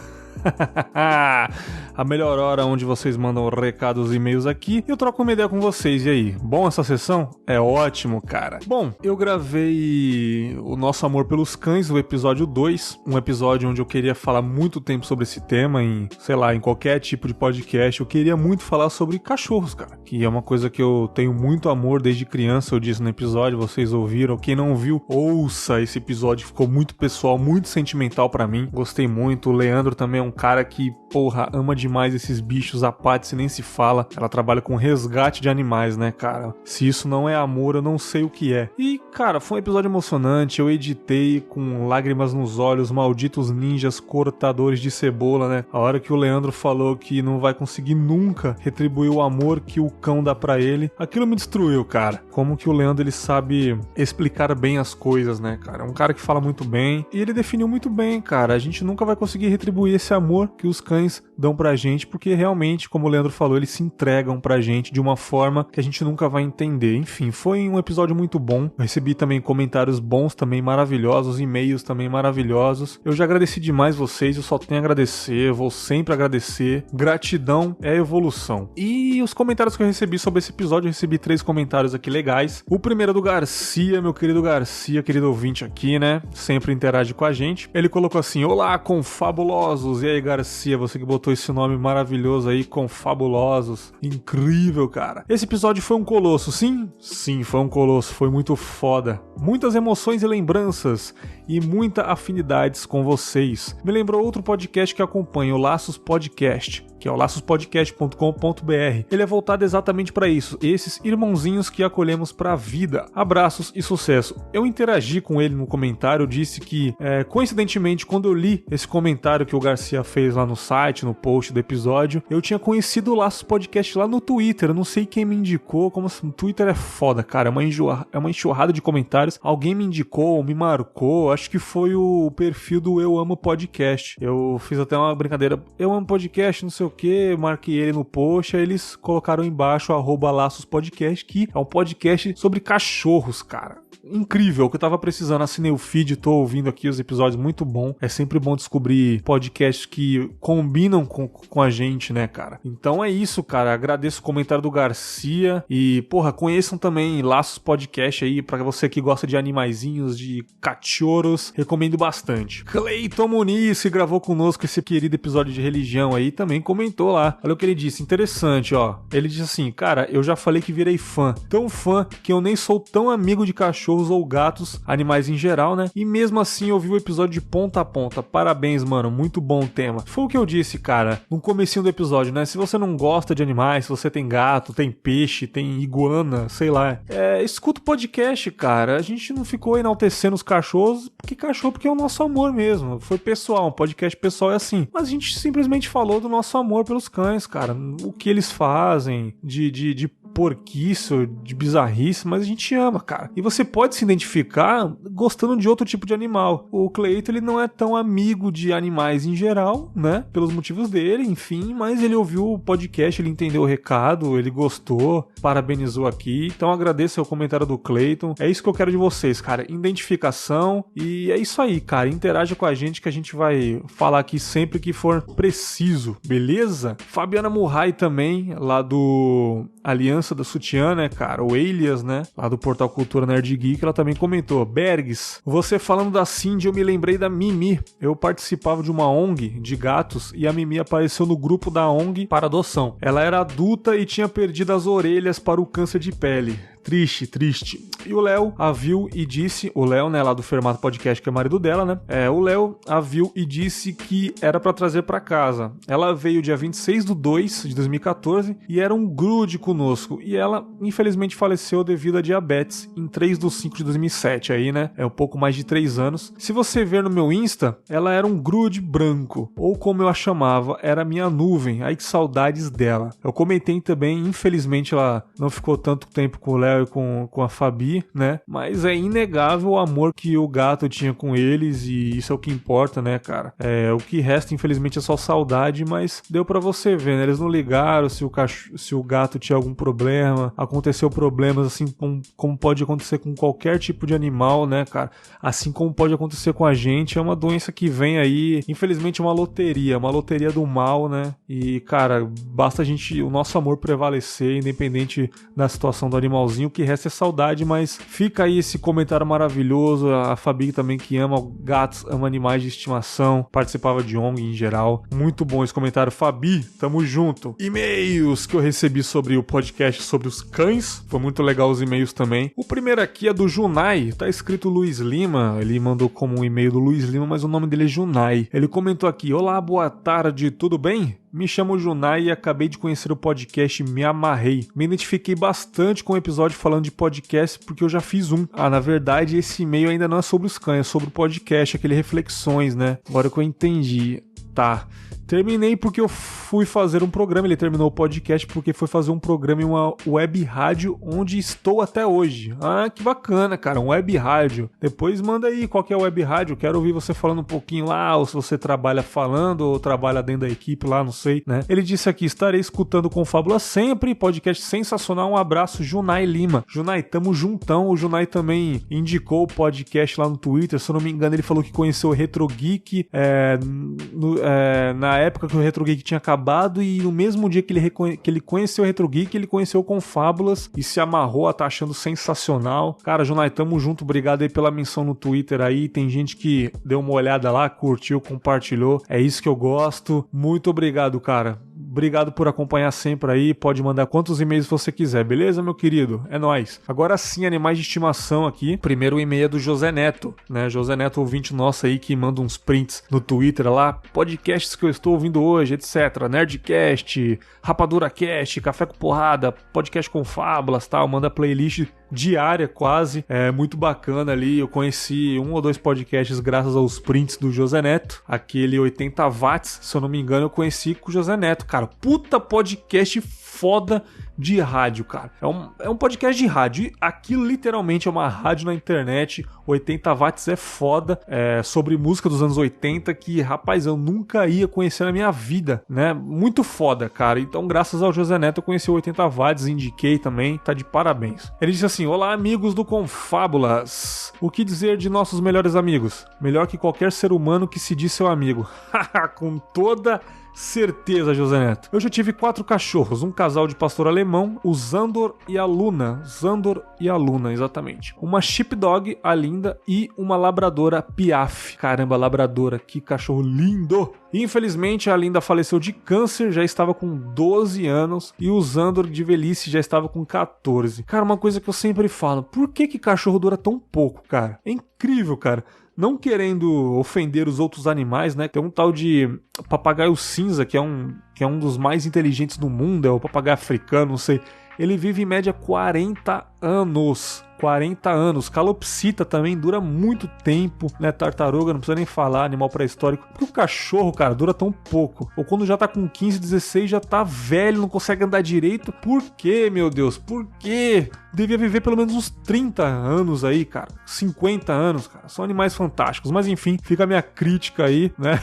A: A melhor hora onde vocês mandam recados e e-mails aqui e eu troco uma ideia com vocês. E aí, bom essa sessão? É ótimo, cara. Bom, eu gravei o Nosso Amor pelos Cães, o episódio 2, um episódio onde eu queria falar muito tempo sobre esse tema em, sei lá, em qualquer tipo de podcast. Eu queria muito falar sobre cachorros, cara, que é uma coisa que eu tenho muito amor desde criança. Eu disse no episódio, vocês ouviram. Quem não viu, ouça esse episódio, ficou muito pessoal, muito sentimental pra mim. Gostei muito. O Leandro também é um cara que, porra, ama demais esses bichos. A Paty nem se fala. Ela trabalha com resgate de animais, né, cara? Se isso não é amor, eu não sei o que é. E, cara, foi um episódio emocionante. Eu editei com lágrimas nos olhos, malditos ninjas cortadores de cebola, né? A hora que o Leandro falou que não vai conseguir nunca retribuir o amor que o cão dá pra ele, aquilo me destruiu, cara. Como que o Leandro, ele sabe explicar bem as coisas, né, cara? É um cara que fala muito bem e ele definiu muito bem, cara. A gente nunca vai conseguir retribuir esse amor que os cães dão pra gente, porque realmente, como o Leandro falou, eles se entregam pra gente de uma forma que a gente nunca vai entender. Enfim, foi um episódio muito bom. Eu recebi também comentários bons, também maravilhosos, e-mails também maravilhosos. Eu já agradeci demais vocês, eu só tenho a agradecer, eu vou sempre agradecer. Gratidão é evolução. E os comentários que eu recebi sobre esse episódio, eu recebi 3 comentários aqui legais. O primeiro é do Garcia, meu querido Garcia, querido ouvinte aqui, né? Sempre interage com a gente. Ele colocou assim: olá, confabulosos. E aí, Garcia, você que botou esse nome maravilhoso aí, Confabulosos. Incrível, cara. Esse episódio foi um colosso, sim? Sim, foi um colosso, foi muito foda. Muitas emoções e lembranças. e muita afinidades com vocês. Me lembrou outro podcast que acompanho, o Laços Podcast, que é o laçospodcast.com.br. Ele é voltado exatamente para isso, esses irmãozinhos que acolhemos para a vida. Abraços e sucesso. Eu interagi com ele no comentário, disse que, coincidentemente, quando eu li esse comentário que o Garcia fez lá no site, no post do episódio, eu tinha conhecido o Laços Podcast lá no Twitter. Eu não sei quem me indicou, como assim, o Twitter é foda, cara, é uma enxurrada de comentários. Alguém me indicou, me marcou, acho que foi o perfil do Eu Amo Podcast. Eu fiz até uma brincadeira, Eu Amo Podcast, não sei o que, marquei ele no post, aí eles colocaram embaixo @laçospodcast, que é um podcast sobre cachorros, cara. Incrível, o que eu tava precisando. Assinei o feed, tô ouvindo aqui os episódios, muito bom. É sempre bom descobrir podcasts que combinam com a gente, né, cara? Então é isso, cara. Agradeço o comentário do Garcia e, porra, conheçam também Laços Podcast aí, pra você que gosta de animaizinhos, de cachorros, recomendo bastante. Cleiton Muniz, que gravou conosco esse querido episódio de religião aí, também comentou lá. Olha o que ele disse, interessante, ó. Ele disse assim, cara, eu já falei que virei fã, tão fã que eu nem sou tão amigo de cachorros ou gatos, animais em geral, né? E mesmo assim eu vi o episódio de ponta a ponta. Parabéns, mano, muito bom o tema. Foi o que eu disse, cara, no comecinho do episódio, né? Se você não gosta de animais, se você tem gato, tem peixe, tem iguana, sei lá, escuta o podcast, cara. A gente não ficou enaltecendo os cachorros, porque é o nosso amor mesmo. Foi pessoal, um podcast pessoal é assim. Mas a gente simplesmente falou do nosso amor pelos cães, cara. O que eles fazem de porquice, de bizarrice, mas a gente ama, cara. E você pode se identificar gostando de outro tipo de animal. O Cleiton, ele não é tão amigo de animais em geral, né? Pelos motivos dele, enfim, mas ele ouviu o podcast, ele entendeu o recado, ele gostou, parabenizou aqui. Então agradeço o comentário do Cleiton. É isso que eu quero de vocês, cara. Identificação e é isso aí, cara. Interaja com a gente que a gente vai falar aqui sempre que for preciso, beleza? Fabiana Murray também, lá do Aliança da Sutiã, né, cara? O Elias, né? Lá do Portal Cultura Nerd Geek, ela também comentou. Bergs, você falando da Cindy, eu me lembrei da Mimi. Eu participava de uma ONG de gatos e a Mimi apareceu no grupo da ONG para adoção. Ela era adulta e tinha perdido as orelhas para o câncer de pele. Triste, triste. E o Léo a viu e disse, o Léo, né, lá do Fermato Podcast, que é marido dela, né? O Léo a viu e disse que era pra trazer pra casa. Ela veio dia 26/2 de 2014 e era um grude conosco. E ela, infelizmente, faleceu devido a diabetes em 3/5 de 2007, aí, né? É um pouco mais de 3 anos. Se você ver no meu Insta, ela era um grude branco, ou como eu a chamava, era minha nuvem. Ai, que saudades dela. Eu comentei também, infelizmente, ela não ficou tanto tempo com o Léo e com a Fabi, né? Mas é inegável o amor que o gato tinha com eles e isso é o que importa, né, cara? O que resta, infelizmente, é só saudade, mas deu pra você ver, né? Eles não ligaram se o gato tinha algum problema, aconteceu problemas, assim, como pode acontecer com qualquer tipo de animal, né, cara? Assim como pode acontecer com a gente, é uma doença que vem aí, infelizmente, uma loteria do mal, né? E, cara, basta o nosso amor prevalecer, independente da situação do animalzinho. O que resta é saudade, mas fica aí esse comentário maravilhoso. A Fabi também, que ama gatos, ama animais de estimação, participava de ONG em geral. Muito bom esse comentário, Fabi, tamo junto. E-mails que eu recebi sobre o podcast sobre os cães, foi muito legal os e-mails também. O primeiro aqui é do Junai, tá escrito Luiz Lima, ele mandou como um e-mail do Luiz Lima, mas o nome dele é Junai. Ele comentou aqui, olá, boa tarde, tudo bem? Me chamo Junai e acabei de conhecer o podcast e me amarrei. Me identifiquei bastante com o episódio falando de podcast porque eu já fiz um. Na verdade, esse e-mail ainda não é sobre os cães, é sobre o podcast, aquele reflexões, né? Agora que eu entendi. Tá. Terminei porque eu fui fazer um programa, ele terminou o podcast porque foi fazer um programa em uma web rádio onde estou até hoje. Que bacana, cara, um web rádio. Depois manda aí qual que é a web rádio, quero ouvir você falando um pouquinho lá, ou se você trabalha falando, ou trabalha dentro da equipe lá, não sei, né? Ele disse aqui, estarei escutando Confábula sempre, podcast sensacional, um abraço, Junai Lima. Junai, tamo juntão, o Junai também indicou o podcast lá no Twitter, se eu não me engano ele falou que conheceu o Retro Geek na época que o Retro Geek tinha acabado e no mesmo dia que ele conheceu o Retro Geek, ele conheceu o Confábulas e se amarrou, tá achando sensacional. Cara, Junai, tamo junto, obrigado aí pela menção no Twitter aí, tem gente que deu uma olhada lá, curtiu, compartilhou, é isso que eu gosto. Muito obrigado, cara. obrigado por acompanhar sempre aí, pode mandar quantos e-mails você quiser, beleza, meu querido? É nóis. Agora sim, animais de estimação aqui. Primeiro o e-mail é do José Neto, né? José Neto, ouvinte nosso aí, que manda uns prints no Twitter lá, podcasts que eu estou ouvindo hoje, etc. Nerdcast, RapaduraCast, Café com Porrada, podcast com fábulas, tal, manda playlist diária quase, é muito bacana ali. Eu conheci 1 ou 2 podcasts graças aos prints do José Neto, aquele 80 watts, se eu não me engano, eu conheci com o José Neto, cara, puta podcast foda de rádio, cara. É um podcast de rádio. E aquilo literalmente é uma rádio na internet. 80 watts é foda. É sobre música dos anos 80 que, rapaz, eu nunca ia conhecer na minha vida, né? Muito foda, cara. Então, graças ao José Neto, eu conheci o 80 watts, indiquei também. Tá de parabéns. Ele disse assim: olá, amigos do Confábulas. O que dizer de nossos melhores amigos? Melhor que qualquer ser humano que se diz seu amigo. Com toda certeza, José Neto. Eu já tive 4 cachorros, um casal de pastor alemão, o Zandor e a Luna. Zandor e a Luna, exatamente. Uma sheepdog, a Linda, e uma labradora Piaf. Caramba, labradora, que cachorro lindo! Infelizmente, a Linda faleceu de câncer, já estava com 12 anos, e o Zandor de velhice já estava com 14. Cara, uma coisa que eu sempre falo, por que cachorro dura tão pouco, cara? É incrível, cara. Não querendo ofender os outros animais, né? Tem um tal de papagaio cinza, que é um dos mais inteligentes do mundo, é o papagaio africano, não sei. Ele vive em média 40 anos. 40 anos. Calopsita também dura muito tempo, né? Tartaruga, não precisa nem falar, animal pré-histórico. Porque o cachorro, cara, dura tão pouco. Ou quando já tá com 15, 16, já tá velho, não consegue andar direito. Por quê, meu Deus? Por quê? Devia viver pelo menos uns 30 anos aí, cara. 50 anos, cara. São animais fantásticos. Mas enfim, fica a minha crítica aí, né?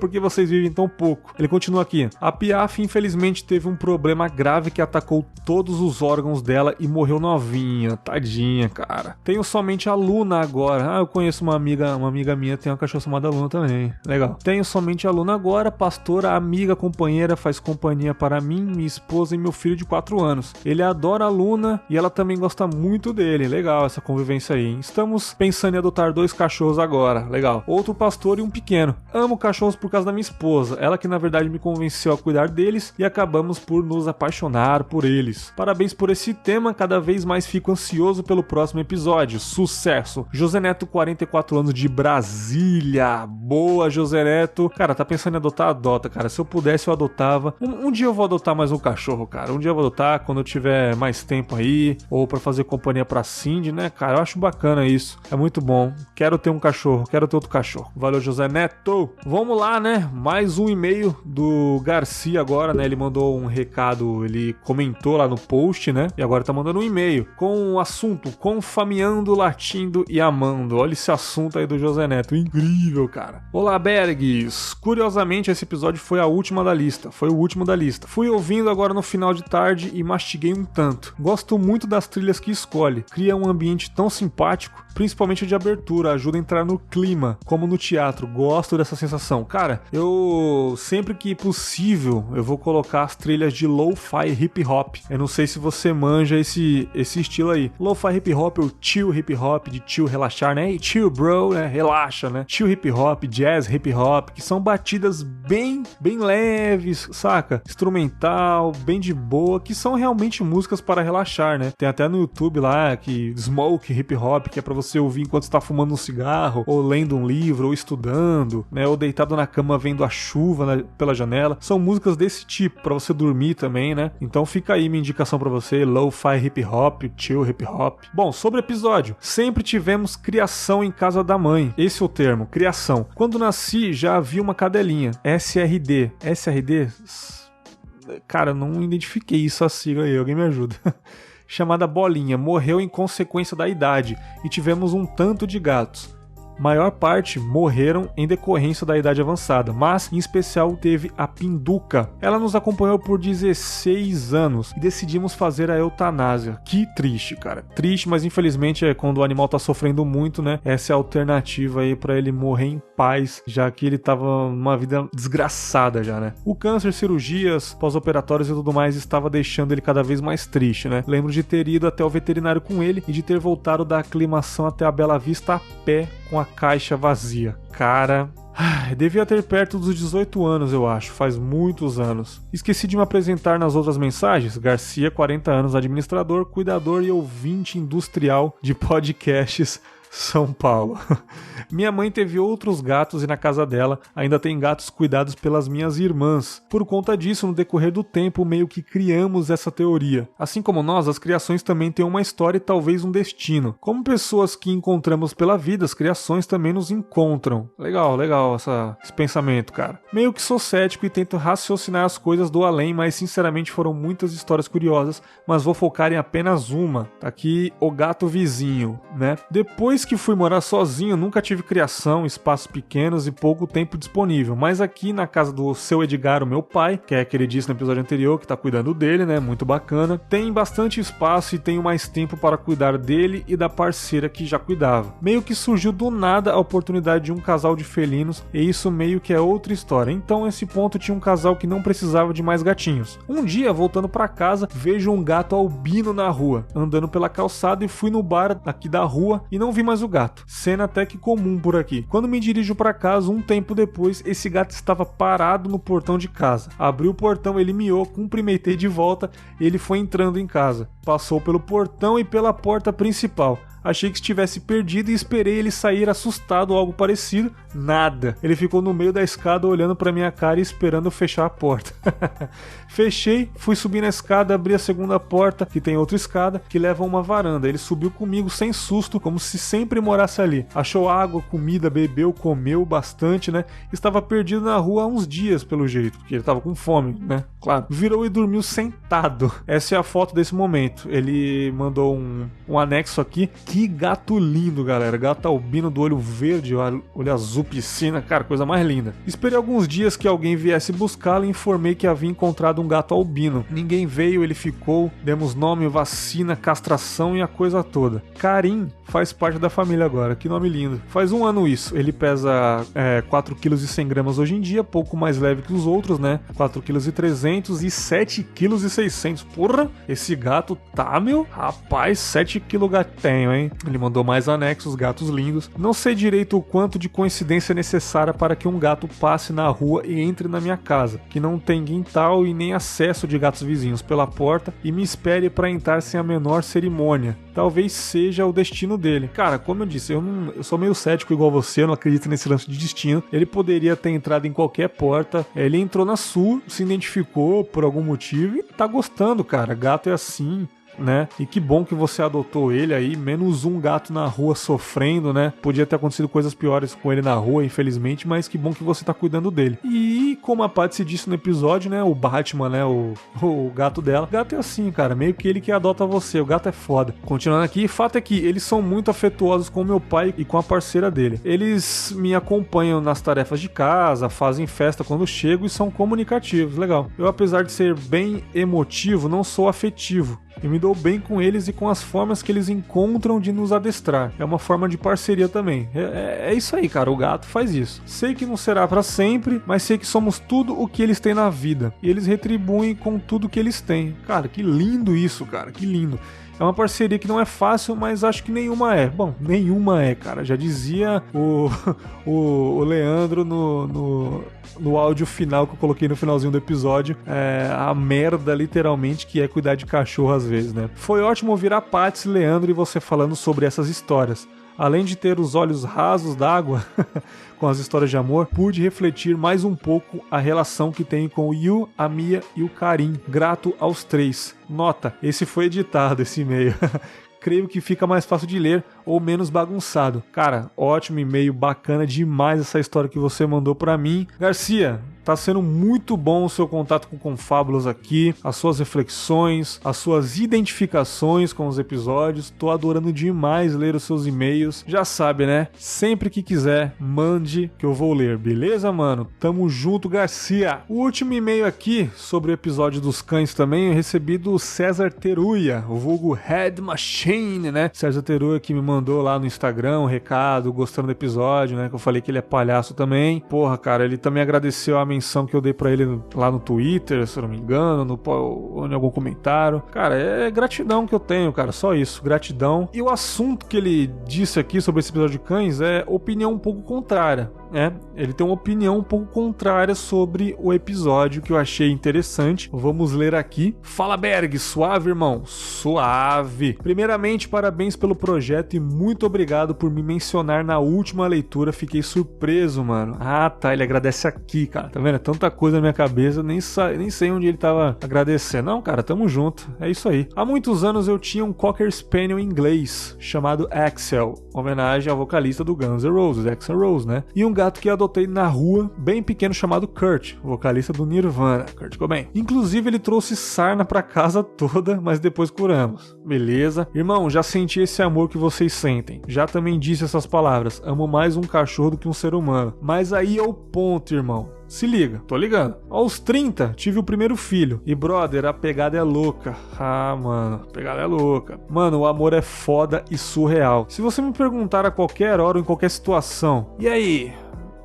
A: Porque vocês vivem tão pouco. Ele continua aqui. A Piaf, infelizmente, teve um problema grave que atacou todos os órgãos dela e morreu novinha. Tadinha, cara. Tenho somente a Luna agora. Eu conheço uma amiga minha, tem uma cachorra chamada Luna também. Legal. Tenho somente a Luna agora, pastora, amiga, companheira, faz companhia para mim, minha esposa e meu filho de 4 anos. Ele adora a Luna e ela também gosta muito dele. Legal essa convivência aí. Estamos pensando em adotar 2 cachorros agora. Legal. Outro pastor e um pequeno. Amo cachorros por causa da minha esposa. Ela que na verdade me convenceu a cuidar deles e acabamos por nos apaixonar por eles. Parabéns por esse tema, cada vez mais fico ansioso pelo próximo episódio. Sucesso! José Neto, 44 anos, de Brasília. Boa, José Neto. Cara, tá pensando em adotar? Adota, cara. Se eu pudesse, eu adotava. Um dia eu vou adotar mais um cachorro, cara. Um dia eu vou adotar quando eu tiver mais tempo aí, ou pra fazer companhia pra Cindy, né, cara? Eu acho bacana isso. É muito bom. Quero ter um cachorro. Quero ter outro cachorro. Valeu, José Neto. Vamos lá, né? Mais um e-mail do Garcia agora, né? Ele mandou um recado, ele comentou lá no post, né? E agora tá mandando um e-mail com o assunto Confameando, Latindo e Amando. Olha esse assunto aí do José Neto. Incrível, cara. Olá, Bergs. Curiosamente, esse episódio foi a última da lista. Foi o último da lista. Fui ouvindo agora no final de tarde e mastiguei um tanto. Gosto muito das trilhas que escolhe. Cria um ambiente tão simpático, principalmente de abertura. Ajuda a entrar no clima, como no teatro. Gosto dessa sensação. Cara, eu sempre que possível, eu vou colocar as trilhas de lo-fi hip hop. Eu não sei se você manja esse estilo aí. Lo-fi hip hop ou chill hip hop, de chill, relaxar, né? E chill, bro, né? Relaxa, né? Chill hip hop, jazz hip hop, que são batidas bem leves, saca? Instrumental, bem de boa, que são realmente músicas para relaxar, né? Tem até no YouTube lá que smoke hip hop, que é pra você ouvir enquanto está fumando um cigarro, ou lendo um livro, ou estudando, né? Ou deitado na cama vendo a chuva pela janela. São músicas desse tipo, pra você dormir também, né? Então fica aí minha indicação pra você, lo-fi hip hop, chill hip hop. Bom, sobre o episódio, sempre tivemos criação em casa da mãe. Esse é o termo, criação. Quando nasci, já havia uma cadelinha, SRD. SRD? Cara, não identifiquei isso a sigla aí, alguém me ajuda. Chamada Bolinha, morreu em consequência da idade e tivemos um tanto de gatos. Maior parte morreram em decorrência da idade avançada, mas em especial teve a Pinduca. Ela nos acompanhou por 16 anos e decidimos fazer a eutanásia. Que triste, cara. Triste, mas infelizmente é quando o animal tá sofrendo muito, né? Essa é a alternativa aí pra ele morrer em paz, já que ele tava numa vida desgraçada já, né? O câncer, cirurgias, pós-operatórios e tudo mais estava deixando ele cada vez mais triste, né? Lembro de ter ido até o veterinário com ele e de ter voltado da aclimação até a Bela Vista a pé com a caixa vazia. Cara, Devia ter perto dos 18 anos, eu acho, faz muitos anos. Esqueci de me apresentar nas outras mensagens. Garcia, 40 anos, administrador, cuidador e ouvinte industrial de podcasts, São Paulo. Minha mãe teve outros gatos e na casa dela ainda tem gatos cuidados pelas minhas irmãs. Por conta disso, no decorrer do tempo, meio que criamos essa teoria. Assim como nós, as criações também têm uma história e talvez um destino. Como pessoas que encontramos pela vida, as criações também nos encontram. Legal esse pensamento, cara. Meio que sou cético e tento raciocinar as coisas do além, mas sinceramente foram muitas histórias curiosas, mas vou focar em apenas uma. Tá aqui o gato vizinho, né? Depois que fui morar sozinho, nunca tive criação, espaços pequenos e pouco tempo disponível, mas aqui na casa do seu Edgar, o meu pai, que é aquele disse no episódio anterior, que tá cuidando dele, né, muito bacana, tem bastante espaço e tenho mais tempo para cuidar dele e da parceira que já cuidava. Meio que surgiu do nada a oportunidade de um casal de felinos e isso meio que é outra história. Então nesse ponto tinha um casal que não precisava de mais gatinhos. Um dia, voltando para casa, vejo um gato albino na rua, andando pela calçada e fui no bar aqui da rua e não vi mais o gato. Cena até que comum por aqui. Quando me dirijo para casa, um tempo depois, esse gato estava parado no portão de casa. Abri o portão, ele miou, cumprimentei de volta e ele foi entrando em casa. Passou pelo portão e pela porta principal. Achei que estivesse perdido e esperei ele sair assustado ou algo parecido. Nada. Ele ficou no meio da escada olhando pra minha cara e esperando eu fechar a porta. Fechei, fui subir na escada, abri a segunda porta, que tem outra escada, que leva a uma varanda. Ele subiu comigo sem susto, como se sempre morasse ali. Achou água, comida, bebeu, comeu bastante, né? Estava perdido na rua há uns dias, pelo jeito, porque ele estava com fome, né? Claro. Virou e dormiu sentado. Essa é a foto desse momento. Ele mandou um anexo aqui. Que gato lindo, galera. Gato albino do olho verde, olho azul piscina, cara, coisa mais linda. Esperei alguns dias que alguém viesse buscá-lo e informei que havia encontrado um gato albino. Ninguém veio, ele ficou, demos nome, vacina, castração e a coisa toda. Karim faz parte da família agora, que nome lindo. Faz um ano isso, ele pesa 4,1 kg hoje em dia, pouco mais leve que os outros, né? 4,3 kg e 7,6 kg. Porra, esse gato tá, meu? Rapaz, 7 kg gatinho, hein? Ele mandou mais anexos, gatos lindos. Não sei direito o quanto de coincidência necessária para que um gato passe na rua e entre na minha casa, que não tem quintal e nem acesso de gatos vizinhos pela porta, e me espere para entrar sem a menor cerimônia. Talvez seja o destino dele. Cara, como eu disse, eu sou meio cético igual você, eu não acredito nesse lance de destino. Ele poderia ter entrado em qualquer porta, ele entrou na sua, se identificou por algum motivo e tá gostando, cara. Gato é assim, né? E que bom que você adotou ele aí, menos um gato na rua sofrendo, né? Podia ter acontecido coisas piores com ele na rua, infelizmente, mas que bom que você tá cuidando dele. E como a Paty disse no episódio, né? O Batman, né? O gato dela. O gato é assim, cara, meio que ele que adota você. O gato é foda. Continuando aqui, fato é que eles são muito afetuosos com o meu pai e com a parceira dele. Eles me acompanham nas tarefas de casa, fazem festa quando chego e são comunicativos. Legal. Eu, apesar de ser bem emotivo, não sou afetivo. E me dou bem com eles e com as formas que eles encontram de nos adestrar. É uma forma de parceria também. É isso aí, cara. O gato faz isso. Sei que não será pra sempre, mas sei que somos tudo o que eles têm na vida. E eles retribuem com tudo que eles têm. Cara, que lindo isso, cara. Que lindo. É uma parceria que não é fácil, mas acho que nenhuma é. Bom, nenhuma é, cara. Já dizia o Leandro no áudio final que eu coloquei no finalzinho do episódio. A merda, literalmente, que é cuidar de cachorro às vezes, né? Foi ótimo ouvir a Paty, Leandro e você falando sobre essas histórias. Além de ter os olhos rasos d'água com as histórias de amor, pude refletir mais um pouco a relação que tenho com o Yu, a Mia e o Karim. Grato aos três. Nota, esse foi editado, esse e-mail. Creio que fica mais fácil de ler ou menos bagunçado. Cara, ótimo e-mail, bacana demais essa história que você mandou pra mim. Garcia, tá sendo muito bom o seu contato com Confábulos aqui, as suas reflexões, as suas identificações com os episódios. Tô adorando demais ler os seus e-mails. Já sabe, né? Sempre que quiser, mande que eu vou ler, beleza, mano? Tamo junto, Garcia. O último e-mail aqui, sobre o episódio dos cães também, eu recebi do César Teruya, o vulgo Head Machine, né? César Teruya que me mandou lá no Instagram um recado, gostando do episódio, né? Que eu falei que ele é palhaço também. Porra, cara, ele também agradeceu a menção que eu dei pra ele lá no Twitter, se eu não me engano, em algum comentário. Cara, é gratidão que eu tenho, cara, só isso, gratidão. E o assunto que ele disse aqui sobre esse episódio de cães é opinião um pouco contrária. ele tem uma opinião um pouco contrária sobre o episódio que eu achei interessante. Vamos ler aqui. Fala, Berg, suave, irmão? Suave. Primeiramente, parabéns pelo projeto e muito obrigado por me mencionar na última leitura. Fiquei surpreso, mano. Ah, tá, ele agradece aqui, cara. Tá vendo? É tanta coisa na minha cabeça, nem sei onde ele tava agradecendo. Não, cara, tamo junto. É isso aí. Há muitos anos eu tinha um Cocker Spaniel inglês chamado Axel, homenagem ao vocalista do Guns N' Roses, Axl Rose, né? E um gato que adotei na rua, bem pequeno, chamado Kurt, vocalista do Nirvana, Kurt Cobain. Inclusive, ele trouxe sarna pra casa toda, mas depois curamos. Beleza? Irmão, já senti esse amor que vocês sentem. Já também disse essas palavras. Amo mais um cachorro do que um ser humano. Mas aí é o ponto, irmão. Se liga, tô ligando. Aos 30, tive o primeiro filho. E, brother, a pegada é louca. Ah, mano, a pegada é louca. Mano, o amor é foda e surreal. Se você me perguntar a qualquer hora ou em qualquer situação, e aí?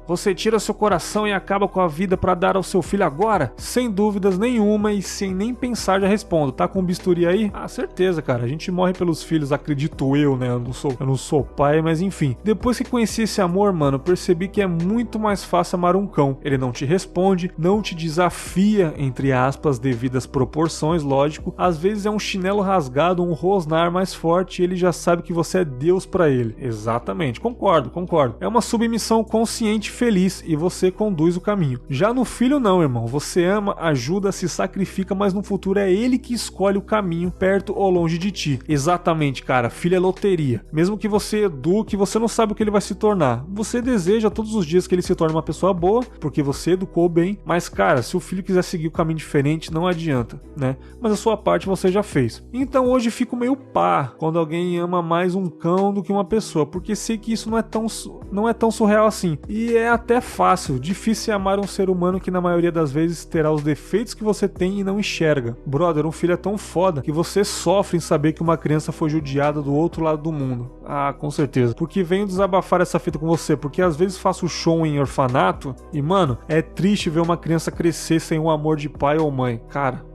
A: Você tira seu coração e acaba com a vida pra dar ao seu filho agora? Sem dúvidas nenhuma e sem nem pensar já respondo. Tá com bisturi aí? Ah, certeza, cara. A gente morre pelos filhos, acredito eu, né? Eu não sou pai, mas enfim. Depois que conheci esse amor, mano, percebi que é muito mais fácil amar um cão. Ele não te responde, não te desafia, entre aspas, devidas proporções, lógico. Às vezes é um chinelo rasgado, um rosnar mais forte e ele já sabe que você é Deus pra ele. Exatamente. Concordo. É uma submissão consciente, feliz, e você conduz o caminho. Já no filho não, irmão. Você ama, ajuda, se sacrifica, mas no futuro é ele que escolhe o caminho, perto ou longe de ti. Exatamente, cara. Filho é loteria. Mesmo que você eduque, você não sabe o que ele vai se tornar. Você deseja todos os dias que ele se torne uma pessoa boa, porque você educou bem, mas, cara, se o filho quiser seguir um caminho diferente, não adianta, né? Mas a sua parte você já fez. Então hoje fico meio pá quando alguém ama mais um cão do que uma pessoa, porque sei que isso não é tão surreal assim. E é até fácil, difícil é amar um ser humano que na maioria das vezes terá os defeitos que você tem e não enxerga. Brother, um filho é tão foda que você sofre em saber que uma criança foi judiada do outro lado do mundo. Ah, com certeza. Porque venho desabafar essa fita com você, porque às vezes faço show em orfanato e, mano, é triste ver uma criança crescer sem o amor de pai ou mãe. Cara,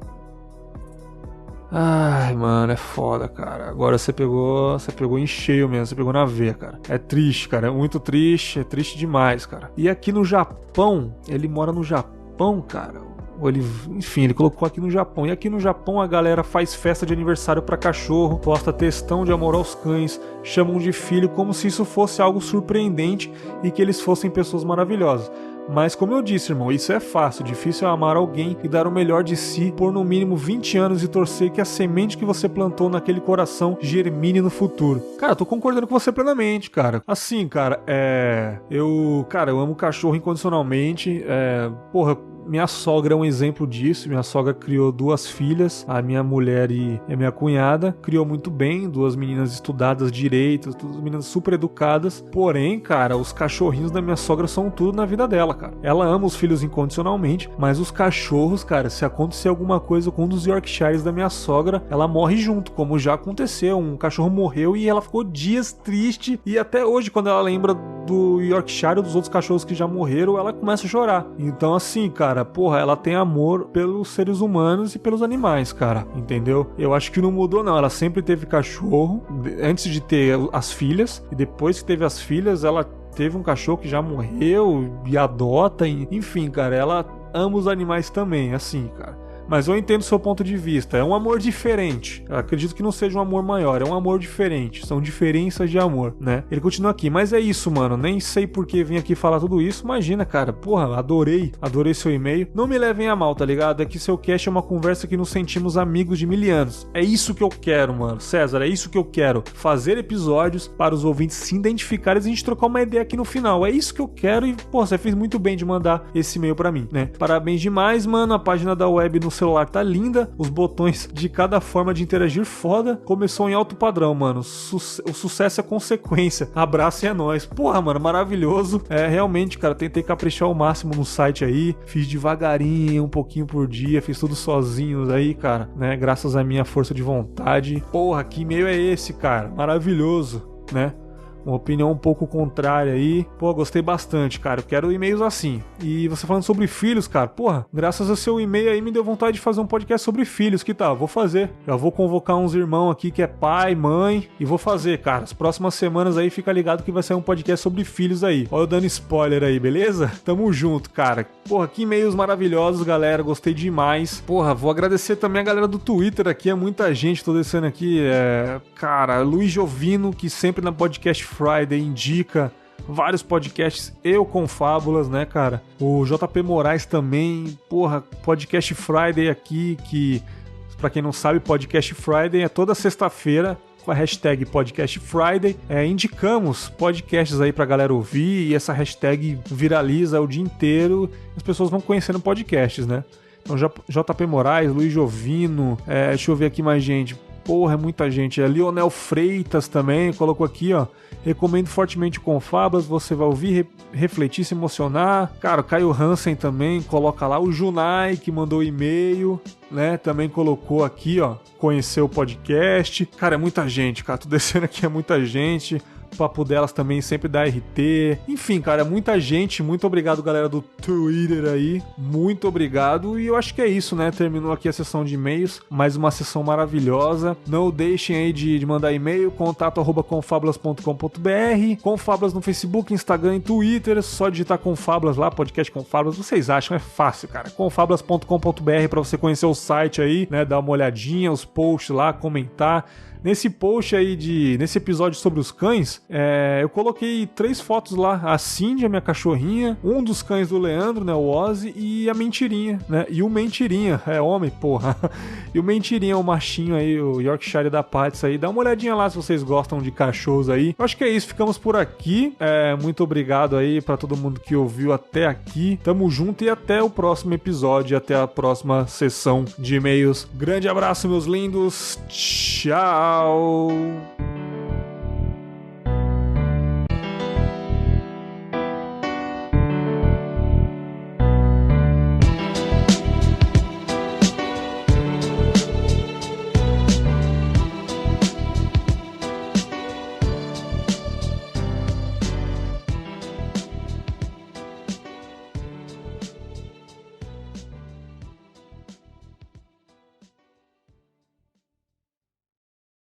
A: ai, mano, é foda, cara. Agora você pegou em cheio mesmo, você pegou na veia, cara. É triste, cara, é muito triste, é triste demais, cara. E aqui no Japão, ele mora no Japão, cara. Ele colocou aqui no Japão. E aqui no Japão a galera faz festa de aniversário pra cachorro, posta textão de amor aos cães, chamam de filho como se isso fosse algo surpreendente e que eles fossem pessoas maravilhosas. Mas como eu disse, irmão, isso é fácil. Difícil é amar alguém e dar o melhor de si por no mínimo 20 anos e torcer que a semente que você plantou naquele coração germine no futuro. Cara, eu tô concordando com você plenamente, cara. Assim, cara, eu amo cachorro incondicionalmente. Minha sogra é um exemplo disso. Minha sogra criou 2 filhas, a minha mulher e a minha cunhada. Criou muito bem, 2 meninas estudadas direito, 2 meninas super educadas. Porém, cara, os cachorrinhos da minha sogra são tudo na vida dela, cara. Ela ama os filhos incondicionalmente, mas os cachorros, cara, se acontecer alguma coisa com um dos Yorkshires da minha sogra, ela morre junto, como já aconteceu. Um cachorro morreu e ela ficou dias triste. E até hoje, quando ela lembra do Yorkshire ou dos outros cachorros que já morreram, ela começa a chorar. Então, assim, cara, porra, ela tem amor pelos seres humanos e pelos animais, cara, entendeu? Eu acho que não mudou, não. Ela sempre teve cachorro, antes de ter as filhas, e depois que teve as filhas, ela teve um cachorro que já morreu e adota, enfim, cara, ela ama os animais também, assim, cara. Mas eu entendo o seu ponto de vista. É um amor diferente. Eu acredito que não seja um amor maior. É um amor diferente. São diferenças de amor, né? Ele continua aqui. Mas é isso, mano. Nem sei por que vim aqui falar tudo isso. Imagina, cara. Porra, adorei. Adorei seu e-mail. Não me levem a mal, tá ligado? É que seu cast é uma conversa que nos sentimos amigos de 1000 anos. É isso que eu quero, mano. César, é isso que eu quero. Fazer episódios para os ouvintes se identificarem e a gente trocar uma ideia aqui no final. É isso que eu quero e, pô, você fez muito bem de mandar esse e-mail pra mim, né? Parabéns demais, mano. A página da web no celular tá linda, os botões de cada forma de interagir foda. Começou em alto padrão, mano. O sucesso é consequência. Abraço e é nóis. Porra, mano, maravilhoso. Realmente, cara, tentei caprichar ao máximo no site aí. Fiz devagarinho, um pouquinho por dia. Fiz tudo sozinho aí, cara, né? Graças à minha força de vontade. Porra, que e-mail é esse, cara? Maravilhoso, né? uma opinião um pouco contrária aí. Pô, gostei bastante, cara. Eu quero e-mails assim. E você falando sobre filhos, cara, porra, graças ao seu e-mail aí me deu vontade de fazer um podcast sobre filhos. Que tal? Vou fazer. Já vou convocar uns irmãos aqui que é pai, mãe, e vou fazer, cara. As próximas semanas aí, fica ligado que vai sair um podcast sobre filhos aí. Olha eu dando spoiler aí, beleza? Tamo junto, cara. Porra, que e-mails maravilhosos, galera. Gostei demais. Porra, vou agradecer também a galera do Twitter aqui. É muita gente, tô descendo aqui. Cara, Luiz Jovino, que sempre na Podcast Friday indica vários podcasts, eu com Fábulas, né, cara? O JP Moraes também, porra, Podcast Friday aqui, que, pra quem não sabe, Podcast Friday é toda sexta-feira, com a hashtag Podcast Friday. Indicamos podcasts aí pra galera ouvir, e essa hashtag viraliza o dia inteiro, as pessoas vão conhecendo podcasts, né? Então, JP Moraes, Luiz Jovino, deixa eu ver aqui mais gente. Porra, é muita gente. Lionel Freitas também colocou aqui, ó. Recomendo fortemente com Fábulas, você vai ouvir, refletir, se emocionar. Cara, o Caio Hansen também coloca lá. O Junai, que mandou e-mail, né? Também colocou aqui, ó. Conheceu o podcast. Cara, é muita gente, cara. Tô descendo aqui, é muita gente. O papo delas também sempre dá RT. Enfim, cara, muita gente. Muito obrigado, galera do Twitter aí. Muito obrigado. E eu acho que é isso, né? Terminou aqui a sessão de e-mails. Mais uma sessão maravilhosa. Não deixem aí de mandar e-mail. contato@confabulas.com.br. Confabulas no Facebook, Instagram e Twitter. Só digitar Confabulas lá, podcast Confabulas. Vocês acham? É fácil, cara. Confabulas.com.br pra você conhecer o site aí, né? Dar uma olhadinha, os posts lá, comentar. Nesse post aí nesse episódio sobre os cães, eu coloquei 3 fotos lá. A Cindy, a minha cachorrinha, um dos cães do Leandro, né, o Ozzy, e a Mentirinha, né, e o Mentirinha, homem, porra. E o Mentirinha, o machinho aí, o Yorkshire da Pats aí. Dá uma olhadinha lá se vocês gostam de cachorros aí. Eu acho que é isso, ficamos por aqui. Muito obrigado aí pra todo mundo que ouviu até aqui. Tamo junto e até o próximo episódio, até a próxima sessão de e-mails. Grande abraço, meus lindos. Tchau!